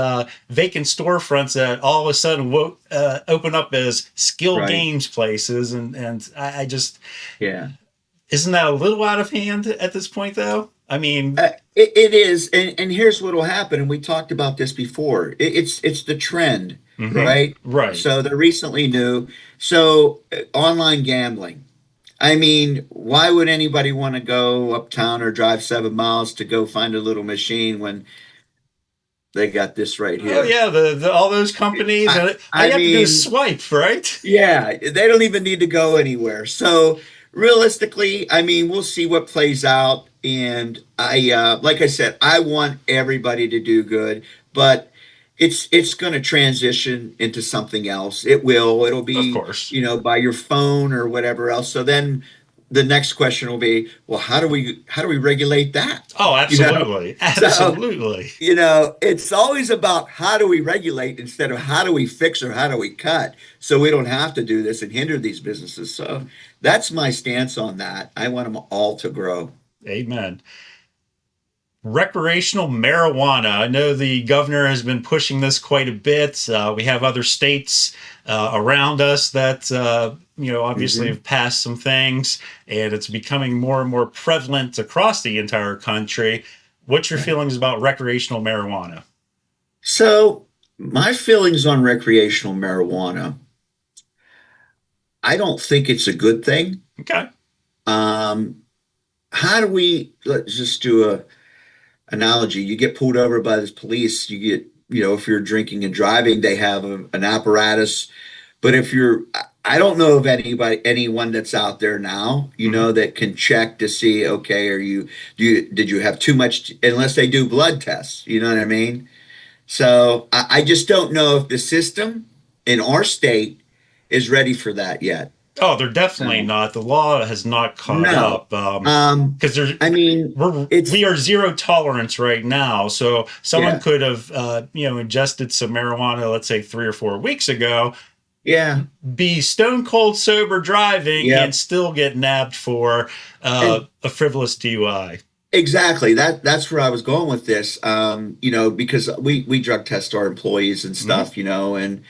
vacant storefronts that all of a sudden open up as skill right, games places, and I just yeah. isn't that a little out of hand at this point, though? I mean, It is, and here's what will happen. And we talked about this before. It's the trend, mhm, right? right. So they're recently new. So online gambling. I mean, why would anybody want to go uptown or drive 7 miles to go find a little machine when they got this right Oh here? yeah, the all those companies, I and all I you have to do is mean, swipe, right? yeah, they don't even need to go anywhere. So realistically, I mean, we'll see what plays out. And like I said, I want everybody to do good, but it's going to transition into something else. It will. It'll Of be, course. by your phone or whatever else. So then the next question will be, well, how do we regulate that? Oh, You know? absolutely. So Absolutely. it's always about how do we regulate instead of how do we fix or how do we cut so we don't have to do this and hinder these businesses. So that's my stance on that. I want them all to grow. Amen. Recreational marijuana. I know the governor has been pushing this quite a bit. We have other states around us that, obviously Hmm. have passed some things, and it's becoming more and more prevalent across the entire country. What's your Right. feelings about recreational marijuana? So my feelings on recreational marijuana, I don't think it's a good thing. Okay. Um, how do we, let's just do a analogy. You get pulled over by the police, you get, if you're drinking and driving, they have an apparatus. But if you're, I don't know of anyone that's out there now, Mhm. that can check to see, okay, did you have too much, unless they do blood tests, you know what I mean? So I just don't know if the system in our state is ready for that yet. Oh, they're definitely No, not. The law has not caught no. up. Um, Because there's I mean, we it's, are zero tolerance right now. So someone yeah, could have ingested some marijuana, let's say 3 or 4 weeks ago, yeah, be stone cold sober driving, yeah. and still get nabbed for And a frivolous DUI. exactly. That's where I was going with this. Because we drug test our employees and Mhm. stuff, and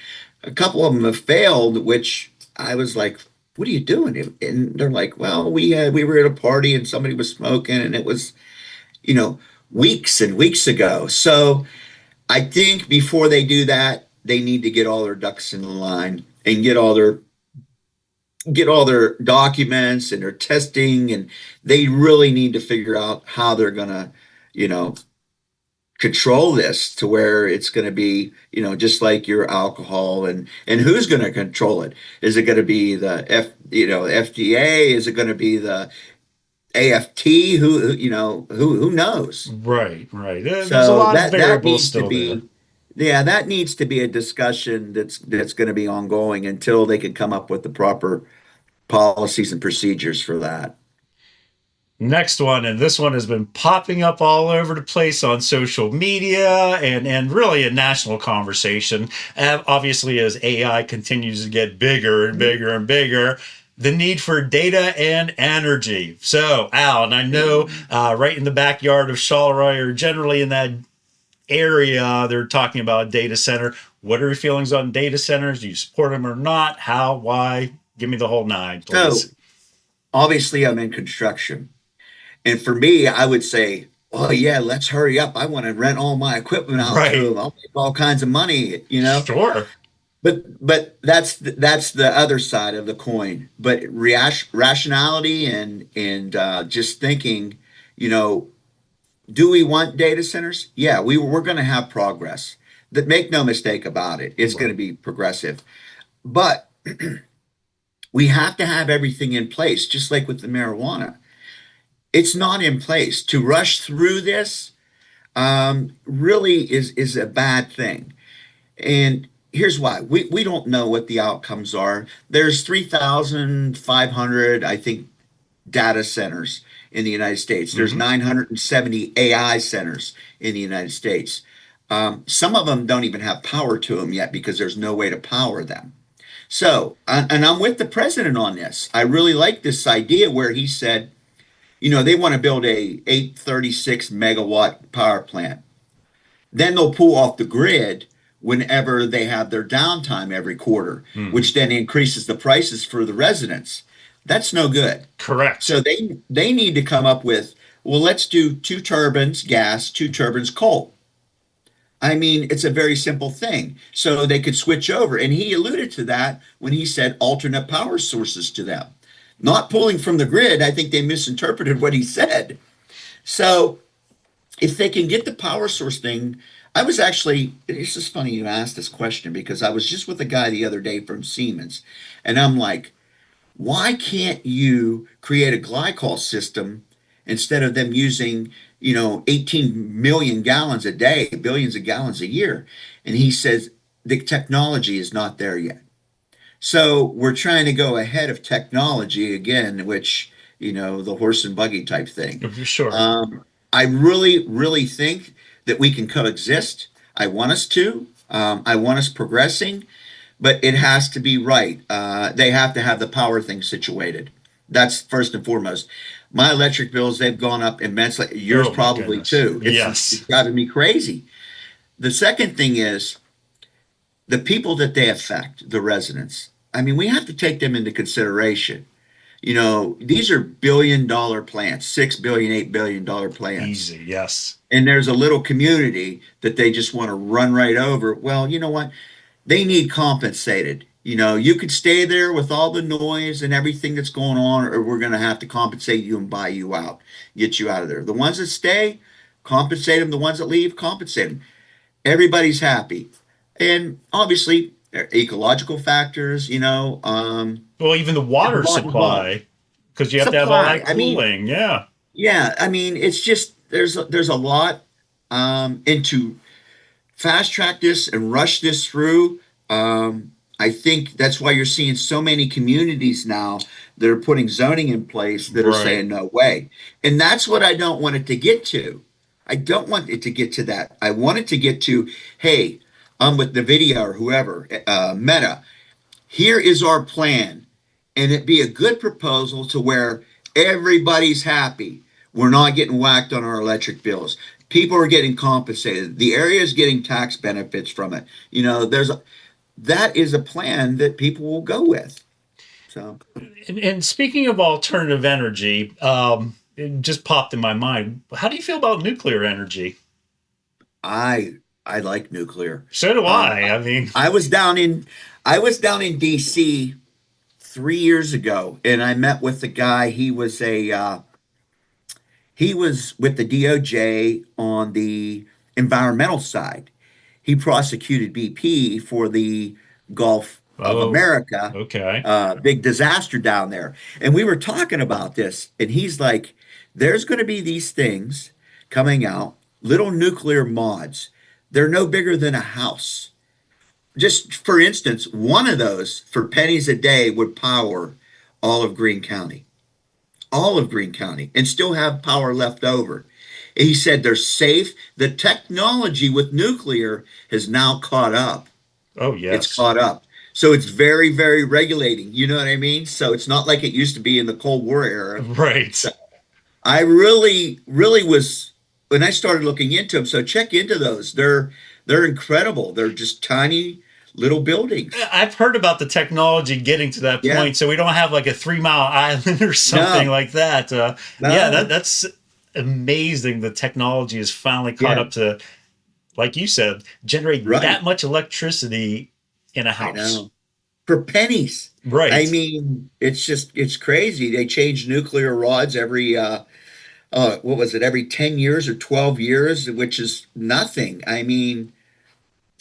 a couple of them have failed, which I was like, "What are you doing?" And they're like, "Well, we were at a party and somebody was smoking, and it was, you know, weeks and weeks ago." So I think before they do that, they need to get all their ducks in the line and get all their documents and their testing, and they really need to figure out how they're gonna, you know, control this to where it's going to be, just like your alcohol, and who's going to control it? Is it going to be the FDA? Is it going to be the AFT? Who knows? Right, right. There's a So lot of that variables needs to still there. be, yeah, that needs to be a discussion that's going to be ongoing until they can come up with the proper policies and procedures for that. Next one, and this one has been popping up all over the place on social media and really a national conversation. Obviously, as AI continues to get bigger and bigger and bigger, the need for data and energy. So, Al, and I know right in the backyard of Charleroi, or generally in that area, they're talking about a data center. What are your feelings on data centers? Do you support them or not? How? Why? Give me the whole nine, So please. obviously I'm in construction. And for me, I would say oh yeah, let's hurry up. I want to rent all my equipment out to Right. them. I'll make all kinds of money, you know. Sure. But that's the other side of the coin. But rationality and just thinking, you know, do we want data centers? Yeah, we're going to have progress. That make no mistake about it, it's going to Right. be progressive. But we have to have everything in place, just like with the marijuana. It's not in place. To rush through this really is a bad thing. And here's why. We don't know what the outcomes are. There's 3,500, I think, data centers in the United States. There's Hmm. 970 AI centers in the United States. Some of them don't even have power to them yet because there's no way to power them. So, and I'm with the president on this. I really like this idea where he said, you know, they want to build a 836 megawatt power plant. Then they'll pull off the grid whenever they have their downtime every quarter, Hmm. which then increases the prices for the residents. That's no good. Correct. So they need to come up with, well, let's do two turbines gas, two turbines coal. I mean, it's a very simple thing. So they could switch over. And he alluded to that when he said alternate power sources to them. Not pulling from the grid. I think they misinterpreted what he said. So if they can get the power source thing, I was actually, it's just funny you asked this question because I was just with a guy the other day from Siemens, and I'm like, why can't you create a glycol system instead of them using, you know, 18 million gallons a day, billions of gallons a year? And he says the technology is not there yet. So we're trying to go ahead of technology again, which, you know, the horse and buggy type thing. Sure. I really think that we can coexist. I want us to. I want us progressing, but it has to be right. They have to have the power thing situated. That's first and foremost. My electric bills, they've gone up immensely. Yours Oh my probably goodness. too. It's Yes. driving me crazy. The second thing is the people that they affect, the residents. I mean, we have to take them into consideration. You know, these are billion-dollar plants, 6 billion, $8 billion plants, Easy. Yes. and there's a little community that they just want to run right over. Well, you know what? They need compensated. You know, you could stay there with all the noise and everything that's going on, or we're going to have to compensate you and buy you out, get you out of there. The ones that stay, compensate them. The ones that leave, compensate them. Everybody's happy. And obviously, ecological factors, you know, Well, even the there's a water lot involved. supply, because you have to have all Supply. that I mean, cooling. Yeah. yeah, I mean, it's just there's a lot into fast track this and rush this through. I think that's why you're seeing so many communities now that are putting zoning in place that are Right. saying no way. And that's what I don't want it to get to. I don't want it to get to that. I want it to get to, hey, I'm with NVIDIA or whoever, Meta. Here is our plan. And it be a good proposal to where everybody's happy. We're not getting whacked on our electric bills. People are getting compensated. The area is getting tax benefits from it. You know, that is a plan that people will go with. So And speaking of alternative energy, it just popped in my mind. How do you feel about nuclear energy? I like nuclear. So do Uh, I. I mean, I was down in DC 3 years ago, and I met with the guy. He was with the DOJ on the environmental side. He prosecuted BP for the Gulf of oh, America, okay. big disaster down there. And we were talking about this, and he's like, there's going to be these things coming out, little nuclear mods. They're no bigger than a house. Just for instance, one of those for pennies a day would power all of Greene County, all of Greene County, and still have power left over. He said they're safe. The technology with nuclear has now caught up. Oh, It's yes. caught up. So it's very regulating. You know what I mean? So it's not like it used to be in the Cold War era. Right. I really was when I started looking into them. So check into those. They're incredible. They're just tiny little buildings. I've heard about the technology getting to that Yeah. point, so we don't have like a 3 mile island or something No. like that. Yeah, No. that's. amazing the technology has finally caught Yeah, up to, like you said, generate right. that much electricity in a I house. know. For pennies. I Right. mean, it's crazy. They change nuclear rods every what was it, every 10 years or 12 years, which is nothing. I mean,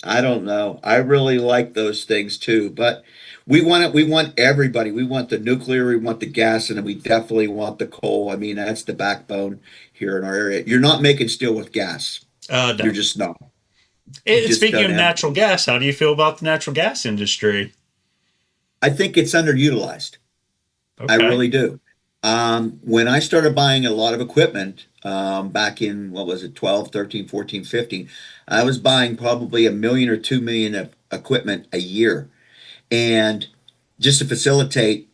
I don't know. I really like those things too, but we want everybody. We want the nuclear, we want the gas, and then we definitely want the coal. I mean, that's the backbone here in our area. You're not making steel with gas. You're No. just not. You just Speaking don't of have. natural gas, how do you feel about the natural gas industry? I think it's underutilized. I Okay. really do. When I started buying a lot of equipment back in, what was it, 12, 13, 14, 15, I was buying probably a million or 2 million of equipment a year. And just to facilitate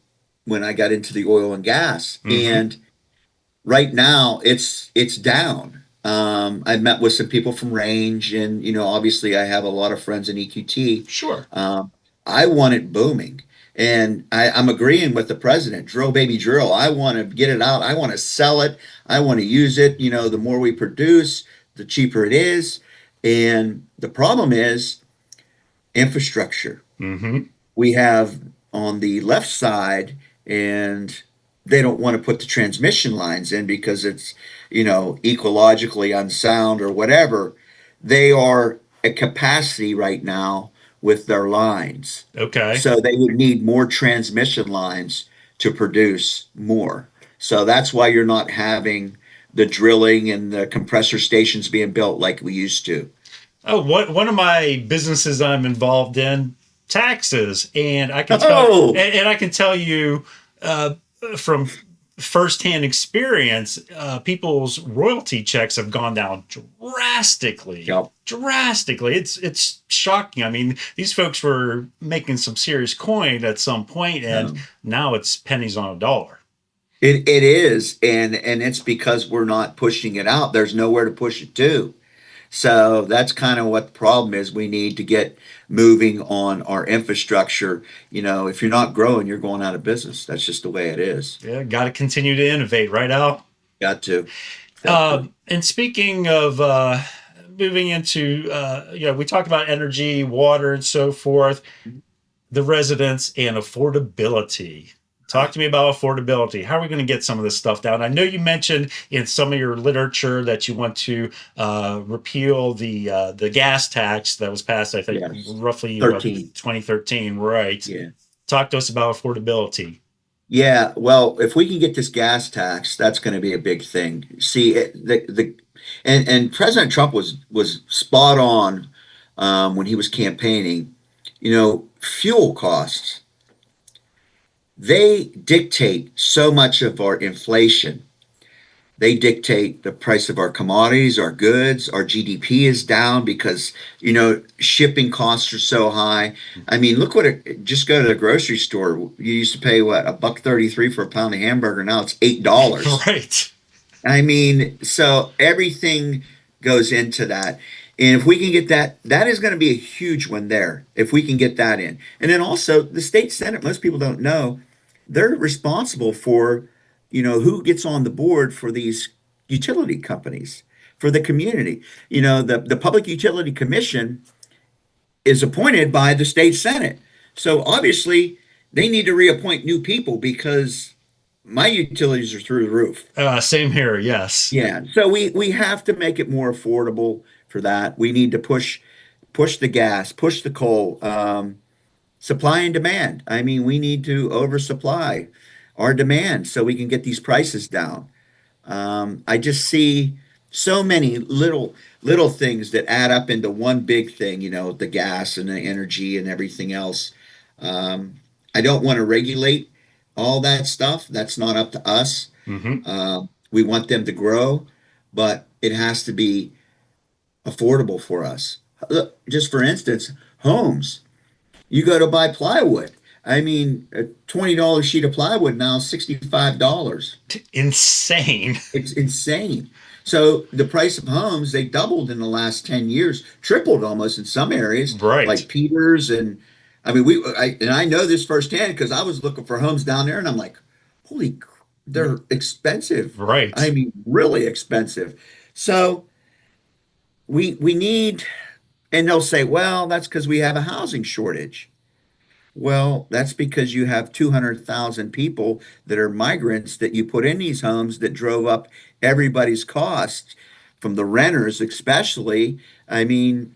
when I got into the oil and gas. Mm-hmm. And right now it's down. I've met with some people from Range, and obviously I have a lot of friends in EQT. Sure. I want it booming, and I'm agreeing with the president. Drill, baby, drill. I want to get it out. I want to sell it. I want to use it. The more we produce, the cheaper it is. And the problem is infrastructure. Mm-hmm. We have on the left side, and they don't want to put the transmission lines in because it's, ecologically unsound or whatever. They are at capacity right now with their lines. Okay. So they would need more transmission lines to produce more. So that's why you're not having the drilling and the compressor stations being built like we used to. Oh, one of my businesses I'm involved in, taxes, and Oh, I can tell you uh, from firsthand experience, people's royalty checks have gone down drastically. yep. Drastically, it's shocking. I mean, these folks were making some serious coin at some point, and No. now it's pennies on a dollar. It is, and it's because we're not pushing it out. There's nowhere to push it to. So that's kind of what the problem is. We need to get moving on our infrastructure. If you're not growing, you're going out of business. That's just the way it is. Yeah, got to continue to innovate, right, Al? Got to. Got to. And speaking of moving into, we talked about energy, water, and so forth, the residents and affordability. Talk to me about affordability. How are we going to get some of this stuff down? I know you mentioned in some of your literature that you want to repeal the gas tax that was passed, I think, Yes. roughly what, 13. 2013, right? Yeah. Talk to us about affordability. Yeah. Well, if we can get this gas tax, that's going to be a big thing. See, and President Trump was spot on when he was campaigning. Fuel costs, they dictate so much of our inflation. They dictate the price of our commodities, our goods. Our GDP is down because, shipping costs are so high. I mean, look just go to the grocery store. You used to pay what, $1.33 for a pound of hamburger. Now it's $8. Right. I mean, so everything goes into that. And if we can get that, that is going to be a huge one there, if we can get that in. And then also the state Senate, most people don't know, they're responsible for, who gets on the board for these utility companies, for the community. The Public Utility Commission is appointed by the state Senate. So obviously they need to reappoint new people because my utilities are through the roof. Same here. Yes. Yeah, so we have to make it more affordable for that. We need to push the gas, push the coal, supply and demand. I mean, we need to oversupply our demand so we can get these prices down. I just see so many little things that add up into one big thing, the gas and the energy and everything else. Um, I don't want to regulate all that stuff. That's not up to us. Hmm. We want them to grow, but it has to be affordable for us. Look, just for instance, homes. You go to buy plywood. I mean, a $20 sheet of plywood now is $65. Insane. It's insane. So the price of homes, they doubled in the last 10 years, tripled almost in some areas, Right. like Peters. And I mean, and I know this firsthand because I was looking for homes down there and I'm like, holy, they're expensive. I Right. mean, really expensive. So we need, and they'll say, well, that's because we have a housing shortage. Well, that's because you have 200,000 people that are migrants that you put in these homes that drove up everybody's costs from the renters, especially. I mean,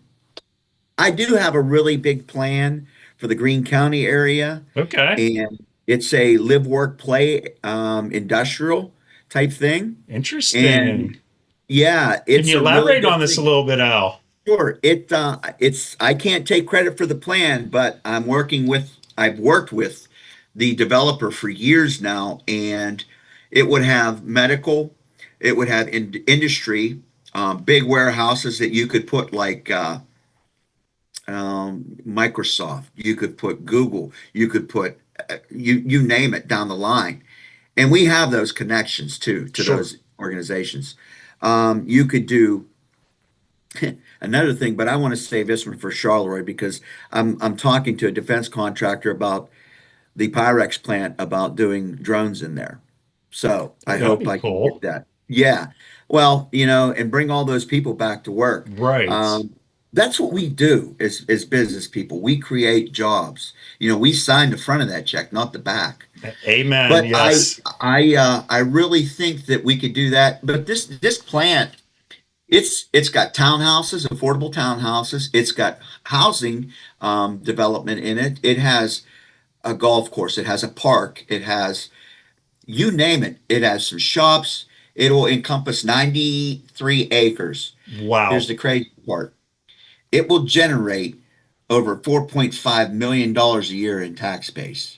I do have a really big plan for the Greene County area, Okay. and it's a live, work, play industrial type thing. Interesting. And yeah, Can it's you a really elaborate good on this a thing. little bit, Al? Sure. It's I can't take credit for the plan, but I've worked with the developer for years now, and it would have medical, it would have industry, big warehouses that you could put like Microsoft, you could put Google, you could put you name it down the line, and we have those connections too to Sure. those organizations. You could do another thing, but I want to save this one for Charleroi because I'm talking to a defense contractor about the Pyrex plant about doing drones in there. So Oh, I that'd hope be I can get cool. that. Yeah. Well, and bring all those people back to work. Right. Um, that's what we do as business people. We create jobs. We sign the front of that check, not the back. Amen. But Yes. I really think that we could do that. But this plant, it's got townhouses, affordable townhouses. It's got housing development in it. It has a golf course. It has a park. It has, you name it. It has some shops. It will encompass 93 acres. Here's Wow. the crazy part. It will generate over $4.5 million a year in tax base.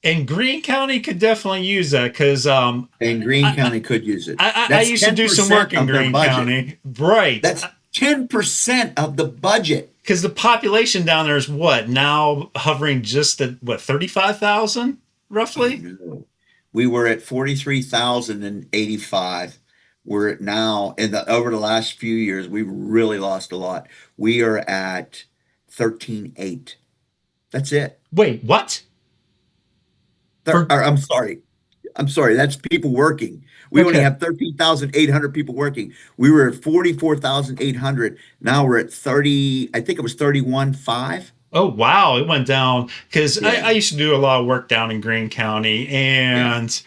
And Greene County could definitely use that because And Greene I, County could use it. I That's used to do some work 10% in of their Greene budget. County. Right. That's 10% of the budget. Because the population down there is what now hovering just at what 35,000 Oh roughly. no. We were at 43,085. We're at now in the over the last few years, we've really lost a lot. We are at 13,800. That's it. Wait, what? For I'm sorry. I'm sorry. That's people working. We only okay. have 13,800 people working. We were at 44,800. Now we're at 30, I think it was 31,500. Oh wow, it went down because I Yeah. used to do a lot of work down in Greene County, Yeah. and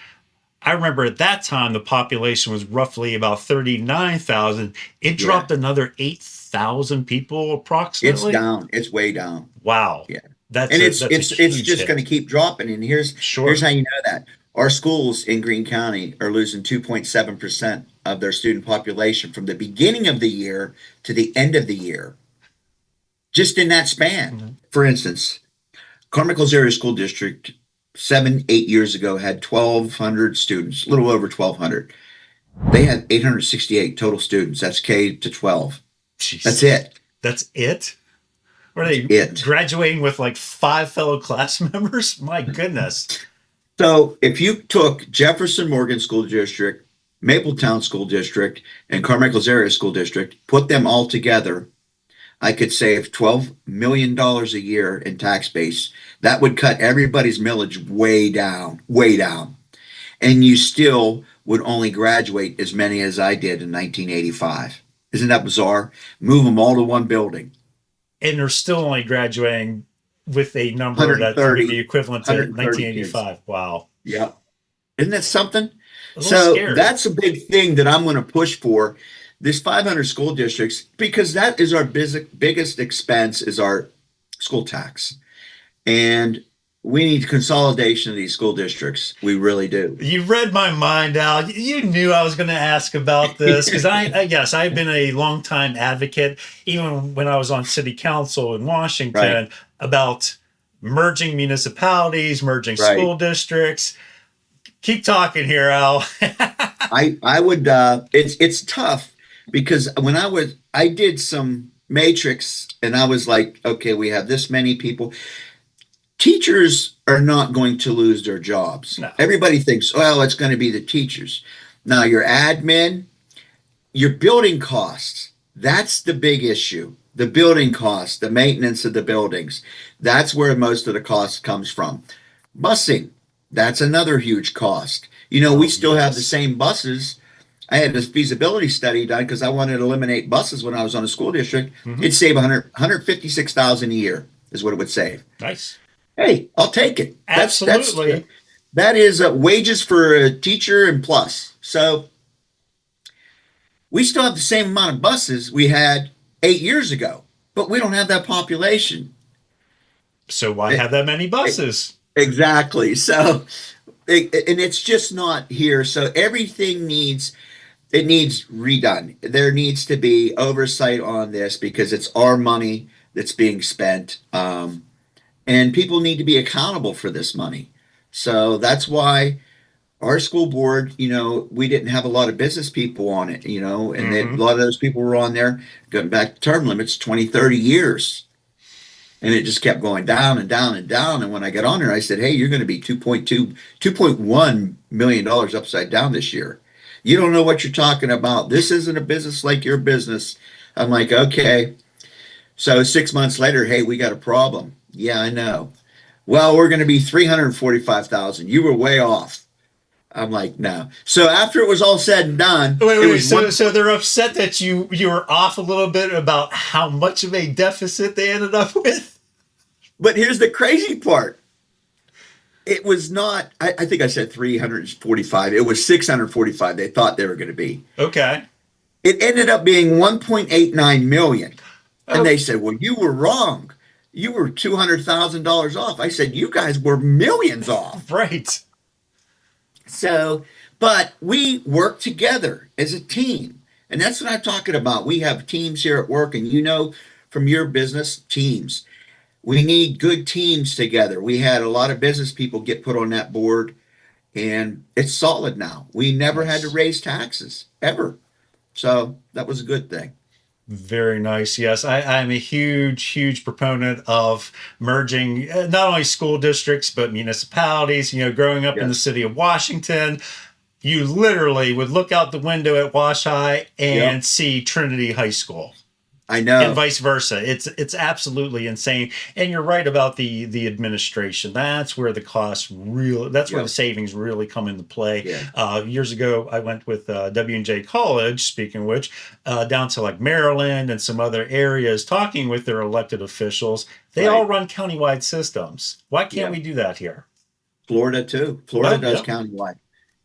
I remember at that time the population was roughly about 39,000. It Yeah. dropped another 8,000 people It's approximately. down. It's way down. Wow, Yeah. And it's that's a it's it's huge just going to hit. keep dropping. And here's Sure. how you know that. Our schools in Greene County are losing 2.7% of their student population from the beginning of the year to the end of the year, just in that span. Mhm. For instance, Carmichael's Area School District 7, 8 years ago had 1,200 students, a little over 1,200. They had 868 total students. That's K to 12. That's Jesus, it. that's it. Were That's they it. graduating with like five fellow class members? My goodness. So if you took Jefferson Morgan School District, Mapletown School District, and Carmichael's Area School District, put them all together, I could save $12 million a year in tax base. That would cut everybody's millage way down, way down. And you still would only graduate as many as I did in 1985. Isn't that bizarre? Move them all to one building. And they're still only graduating with a number that would be 130, equivalent to 130 kids. 1985. Wow. Yeah. Isn't that something? A little So scary. that's a big thing that I'm going to push for. This 500 school districts, because that is our biggest expense is our school tax. And we need consolidation of these school districts. We really do. You read my mind, Al. You knew I was going to ask about this because yes, I've been a longtime advocate, even when I was on city council in Right, Washington, about merging municipalities, merging right. school districts. Keep talking here, Al. I would it's tough because when I did some matrix and I was like, okay, we have this many people. Teachers are not going to lose their jobs. No. Everybody thinks, well, it's going to be the teachers. Now, your admin, your building costs, that's the big issue. The building costs, the maintenance of the buildings. That's where most of the cost comes from. Busing. That's another huge cost. We Oh, still have the yes. same buses. I had this feasibility study done because I wanted to eliminate buses when I was on a school district. Hmm. It'd save 156,000 a year is what it would save. Nice. Hey, I'll take it. Absolutely. That is wages for a teacher and plus. So we still have the same amount of buses we had 8 years ago, but we don't have that population. So why E- have that many e- buses? Exactly. So, and it's just not here. So everything needs redone. There needs to be oversight on this because it's our money that's being spent, and people need to be accountable for this money. So that's why our school board, we didn't have a lot of business people on it, and a Hmm. lot of those people were on there going back to term limits 20, 30 years. And it just kept going down and down and down. And when I got on there, I said, hey, you're going to be 2.1 million dollars upside down this year. You don't know what you're talking about. This isn't a business like your business. I'm like, okay. So 6 months later, hey, we got a problem. Yeah, I know. Well, we're going to be 345,000. You were way off. I'm like, no. So after it was all said and done, Wait, it wait, wait. was So, one. so they're upset that you were off a little bit about how much of a deficit they ended up with. But here's the crazy part. It was not, I think I said 345. It was 645 they thought they were going to be. Okay. It ended up being 1.89 million. And Oh, they said, well, you were wrong. You were $200,000 off. I said, you guys were millions off. right. So, but we work together as a team. And that's what I'm talking about. We have teams here at work, and from your business, teams. We need good teams together. We had a lot of business people get put on that board, and it's solid now. We never had to Nice. raise taxes ever. So that was a good thing. Very nice. Yes, I'm a huge, huge proponent of merging not only school districts but municipalities. Growing up in the Yes. city of Washington, you literally would look out the window at Wash High Yep. and see Trinity High School, I and know. vice versa. It's absolutely insane. And you're right about the administration. That's where the costs really. That's where the Yep. savings really come into play. Yeah. Years ago, I went with W&J College. Speaking of which, down to like Maryland and some other areas, talking with their elected officials. They all Right. run countywide systems. Why can't we Yep. do that here? Florida too. Florida Well, does yeah, countywide.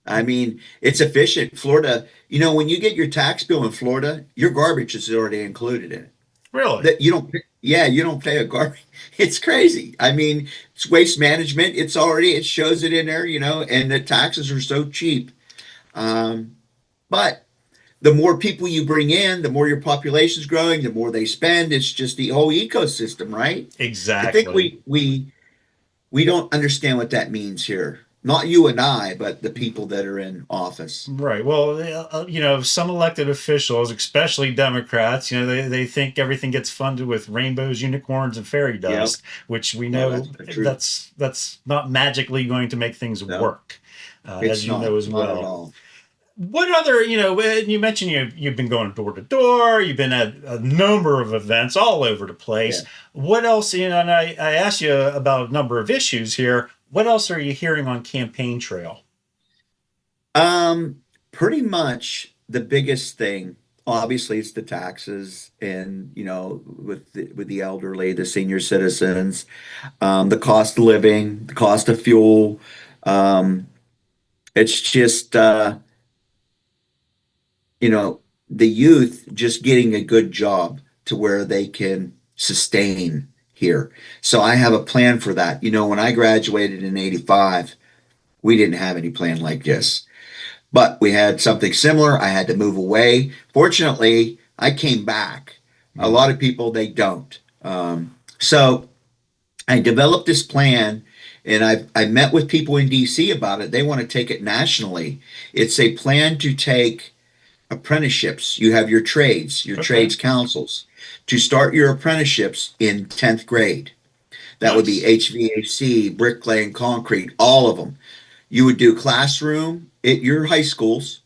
I mean, it's efficient. Florida, when you get your tax bill in Florida, your garbage is already included in it. really. That you don't, yeah, you don't pay a garbage. It's crazy. I mean, it's waste management. It shows it in there, and the taxes are so cheap. But the more people you bring in, the more your population's growing, the more they spend. It's just the whole ecosystem, right? I think Exactly. we don't understand what that means here. Not you and I, but the people that are in office. Right. Well, some elected officials, especially Democrats, they think everything gets funded with rainbows, unicorns, and fairy Yep. dust, which we No, know that's not true. that's not magically going to make things No, work, it's as you know as not at well. all. What other, you mentioned you've been going door to door, you've been at a number of events all over the Yeah. place. What else, and I asked you about a number of issues here. What else are you hearing on campaign trail? Pretty much the biggest thing, obviously, it's the taxes, and with the elderly, the senior citizens, the cost of living, the cost of fuel. Um, it's just you know, the youth just getting a good job to where they can sustain here. So I have a plan for that. When I graduated in 85, we didn't have any plan like this, but we had something similar. I had to move away. Fortunately, I came back. A lot Mhm. of people, they don't. So I developed this plan, and I met with people in DC about it. They want to take it nationally. It's a plan to take apprenticeships. You have your Okay. trades councils to start your apprenticeships in 10th grade. That would be Nice. HVAC, bricklaying, concrete, all of them. You would do classroom at your high schools.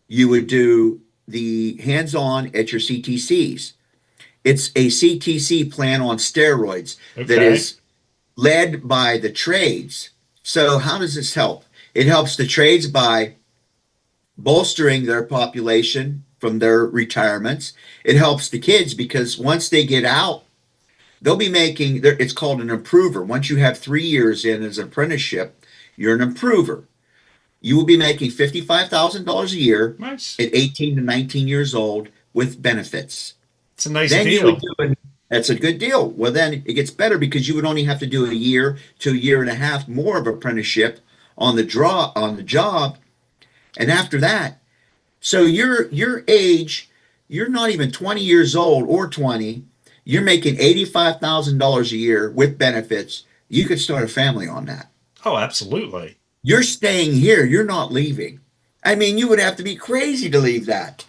You would do the hands-on at your CTCs. It's a CTC plan on steroids that Okay. is led by the trades. So how does this help? It helps the trades by bolstering their population from their retirements. It helps the kids because once they get out, they'll be making, it's called an improver. Once you have 3 years in as an apprenticeship, you're an improver. You will be making $55,000 a year Nice. at 18 to 19 years old with benefits. It's a nice Then you would deal. do it. That's a good deal. Well, then it gets better because you would only have to do a year to a year and a half more of apprenticeship on the job, and after that, so your age, you're not even 20 years old or 20. You're making $85,000 a year with benefits. You could start a family on that. Oh, absolutely. You're staying here. You're not leaving. I mean, you would have to be crazy to leave that.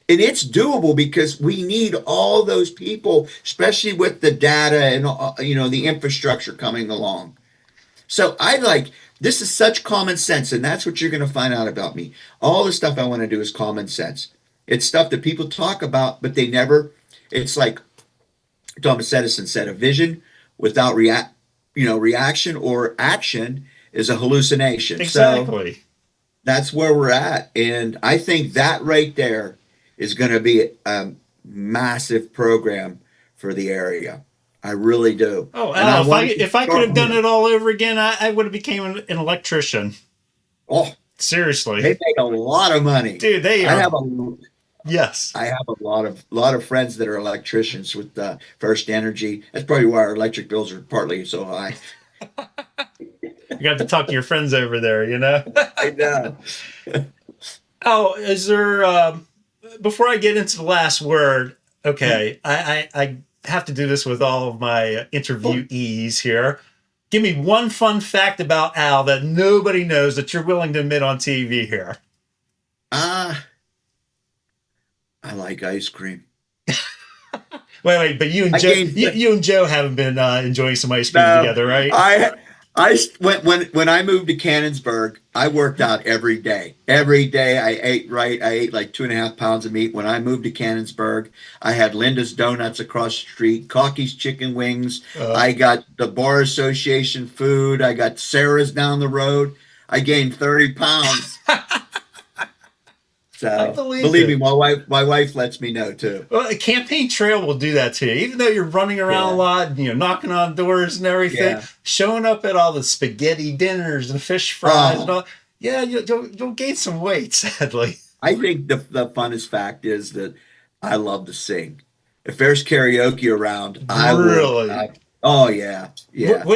And it's doable because we need all those people, especially with the data and the infrastructure coming along. So I like this is such common sense, and that's what you're going to find out about me. All the stuff I want to do is common sense. It's stuff that people talk about, but they never. It's like Thomas Edison said, a vision without reaction or action is a hallucination. So Exactly. that's where we're at. And I think that right there is going to be a massive program for the area. I really do. Oh, And I Al, want to if I could start have done with, it all over again, I would have became an electrician. oh, Seriously. they make a lot of money. Dude, they I are. have a Yes. I have a lot of friends that are electricians with First Energy. That's probably why our electric bills are partly so high. You got to talk to your friends over there, you know? I know. Oh, is there, before I get into the last word, okay, I have to do this with all of my interviewees here. Give me one fun fact about Al that nobody knows that you're willing to admit on TV here. Ah, I like ice cream. Wait, but you and I Joe, gained you and Joe haven't been enjoying some ice cream no. together, right? I when I moved to Cannonsburg, I worked out every day. Every day I ate right. I ate like 2.5 pounds of meat. When I moved to Cannonsburg, I had Linda's Donuts across the street, Cocky's Chicken Wings. Uh, I got the Bar Association food. I got Sarah's down the road. I gained 30 pounds. I So believe believe me, it. my wife lets me know too. Well, a campaign trail will do that to you. Even though you're running around a Yeah, lot, knocking on doors and everything, yeah. showing up at all the spaghetti dinners and fish fries and Oh, all. Yeah, you'll gain some weight, sadly. I think the funnest fact is that I love to sing. If there's karaoke around, I will. Really. Oh yeah, yeah. You'll.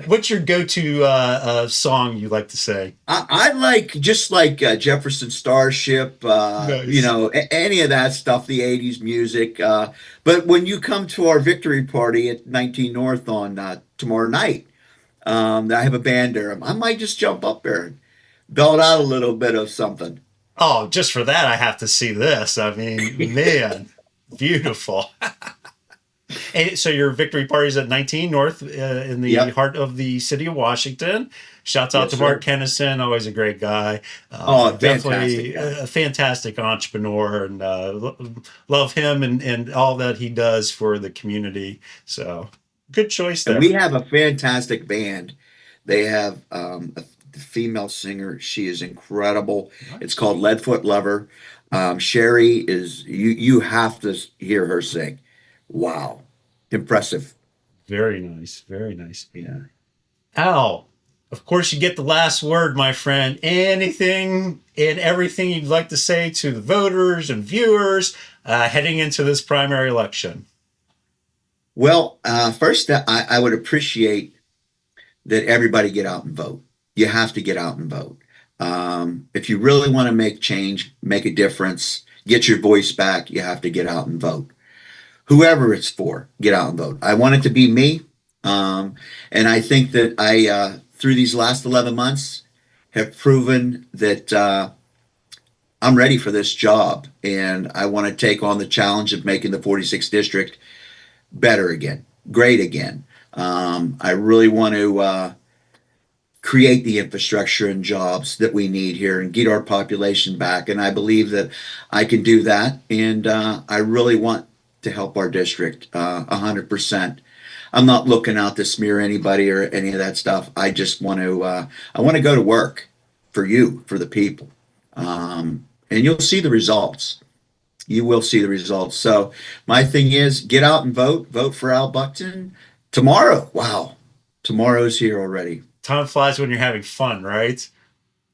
What's your go-to song you like to say? I like just like Jefferson Starship, Nice. any of that stuff, the '80s music. But when you come to our victory party at 19 North on tomorrow night, I have a band there. I might just jump up there and belt out a little bit of something. Oh, just for that, I have to see this. I mean, man, beautiful. And so your victory party's at 19 North in the Yep. heart of the city of Washington. Shouts out Yes, to Mark sir. Kennison, always a great guy. Oh, fantastic Definitely guy. a fantastic entrepreneur, and love him and all that he does for the community. So good choice And there. we have a fantastic band. They have a female singer. She is incredible. It's Nice. called Leadfoot Lover. Sherry is you have to hear her sing. Wow, impressive. Very nice. Very nice. Yeah. Al, of course, you get the last word, my friend. Anything and everything you'd like to say to the voters and viewers heading into this primary election? Well, first, I would appreciate that everybody get out and vote. You have to get out and vote. If you really want to make change, make a difference, get your voice back, you have to get out and vote. Whoever it's for, get out and vote. I want it to be me. And I think that through these last 11 months, have proven that I'm ready for this job. And I want to take on the challenge of making the 46th district better again, great again. I really want to create the infrastructure and jobs that we need here and get our population back. And I believe that I can do that. And I really want to help our district 100%. I'm not looking out to smear anybody or any of that stuff. I just want to I want to go to work for you, for the people. And you'll see the results. You will see the results. So my thing is get out and vote. Vote for Al Buchtan tomorrow. Wow. Tomorrow's here already. Time flies when you're having fun, right?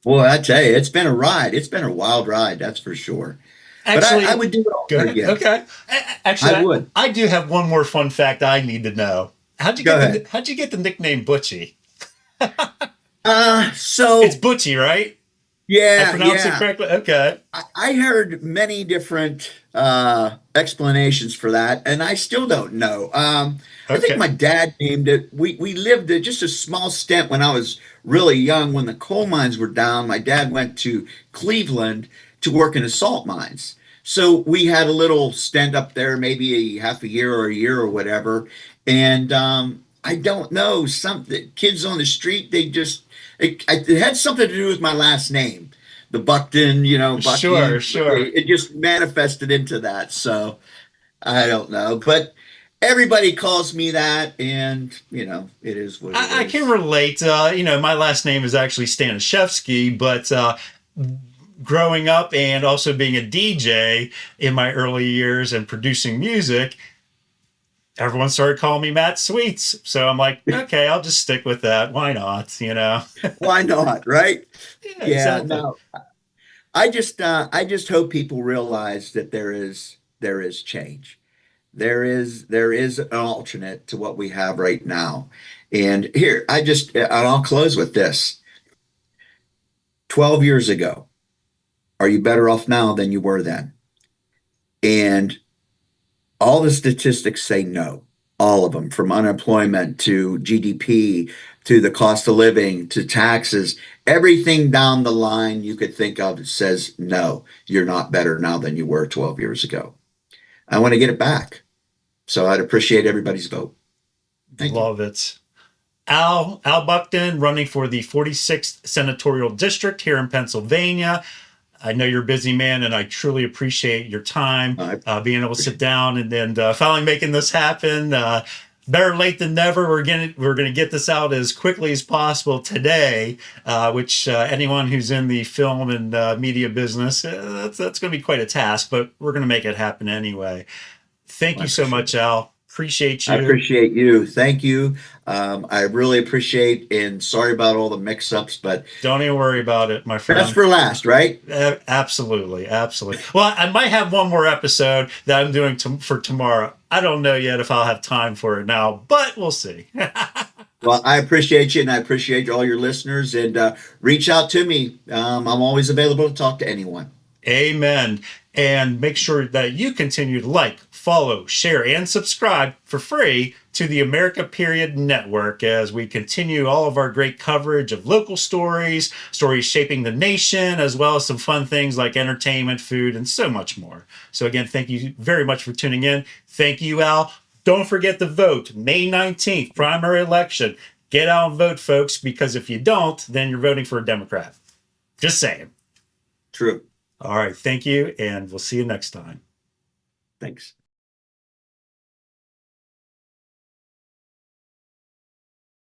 Boy, I tell you, it's been a ride. It's been a wild ride, that's for sure. But I Actually, would do it all go over ahead. again. Okay. I Actually, would. I do have one more fun fact I need to know. Go ahead. How'd you get the nickname Butchie? It's So Butchie, right? I yeah, pronounced it yeah. correctly. Okay. I heard many different explanations for that, and I still don't know. I think Okay. my dad named it. We lived just a small stint when I was really young. When the coal mines were down, my dad went to Cleveland to work in the salt mines. So we had a little stint up there, maybe a half a year or a year or whatever. And I don't know. Some the kids on the street, they just it had something to do with my last name, the Buchtan, Sure, Bucky. sure. It just manifested into that. So I don't know, but everybody calls me that, and it is what it I can is. relate. My last name is actually Staniszewski, but growing up and also being a DJ in my early years and producing music, everyone started calling me Matt Sweets. So I'm like, okay, I'll just stick with that. Why not? Why not, right? Yeah, Yeah, exactly. no. I just hope people realize that there is change. There is an alternate to what we have right now. And here, and I'll close with this. 12 years ago, are you better off now than you were then? And all the statistics say no. All of them, from unemployment to GDP to the cost of living to taxes, everything down the line you could think of says no, you're not better now than you were 12 years ago. I want to get it back. So I'd appreciate everybody's vote. Thank you. Love it. Al Buchtan running for the 46th Senatorial District here in Pennsylvania. I know you're a busy man, and I truly appreciate your time I being able to sit appreciate down and finally making this happen. Better late than never. We're gonna get this out as quickly as possible today. Which anyone who's in the film and media business, that's going to be quite a task, but we're going to make it happen anyway. Thank I you so appreciate much, it. Al. Appreciate I you. appreciate you. Thank you. I really appreciate, and sorry about all the mix-ups, but Don't even worry about it, my best friend. for last, right? Absolutely, absolutely. Well, I might have one more episode that I'm doing for tomorrow. I don't know yet if I'll have time for it now, but we'll see. Well, I appreciate you, and I appreciate all your listeners. And reach out to me. I'm always available to talk to anyone. Amen. And make sure that you continue to like, follow, share, and subscribe for free to the America Period Network as we continue all of our great coverage of local stories, stories shaping the nation, as well as some fun things like entertainment, food, and so much more. So, again, thank you very much for tuning in. Thank you, Al. Don't forget to vote May 19th, primary election. Get out and vote, folks, because if you don't, then you're voting for a Democrat. Just saying. True. All right. Thank you. And we'll see you next time. Thanks.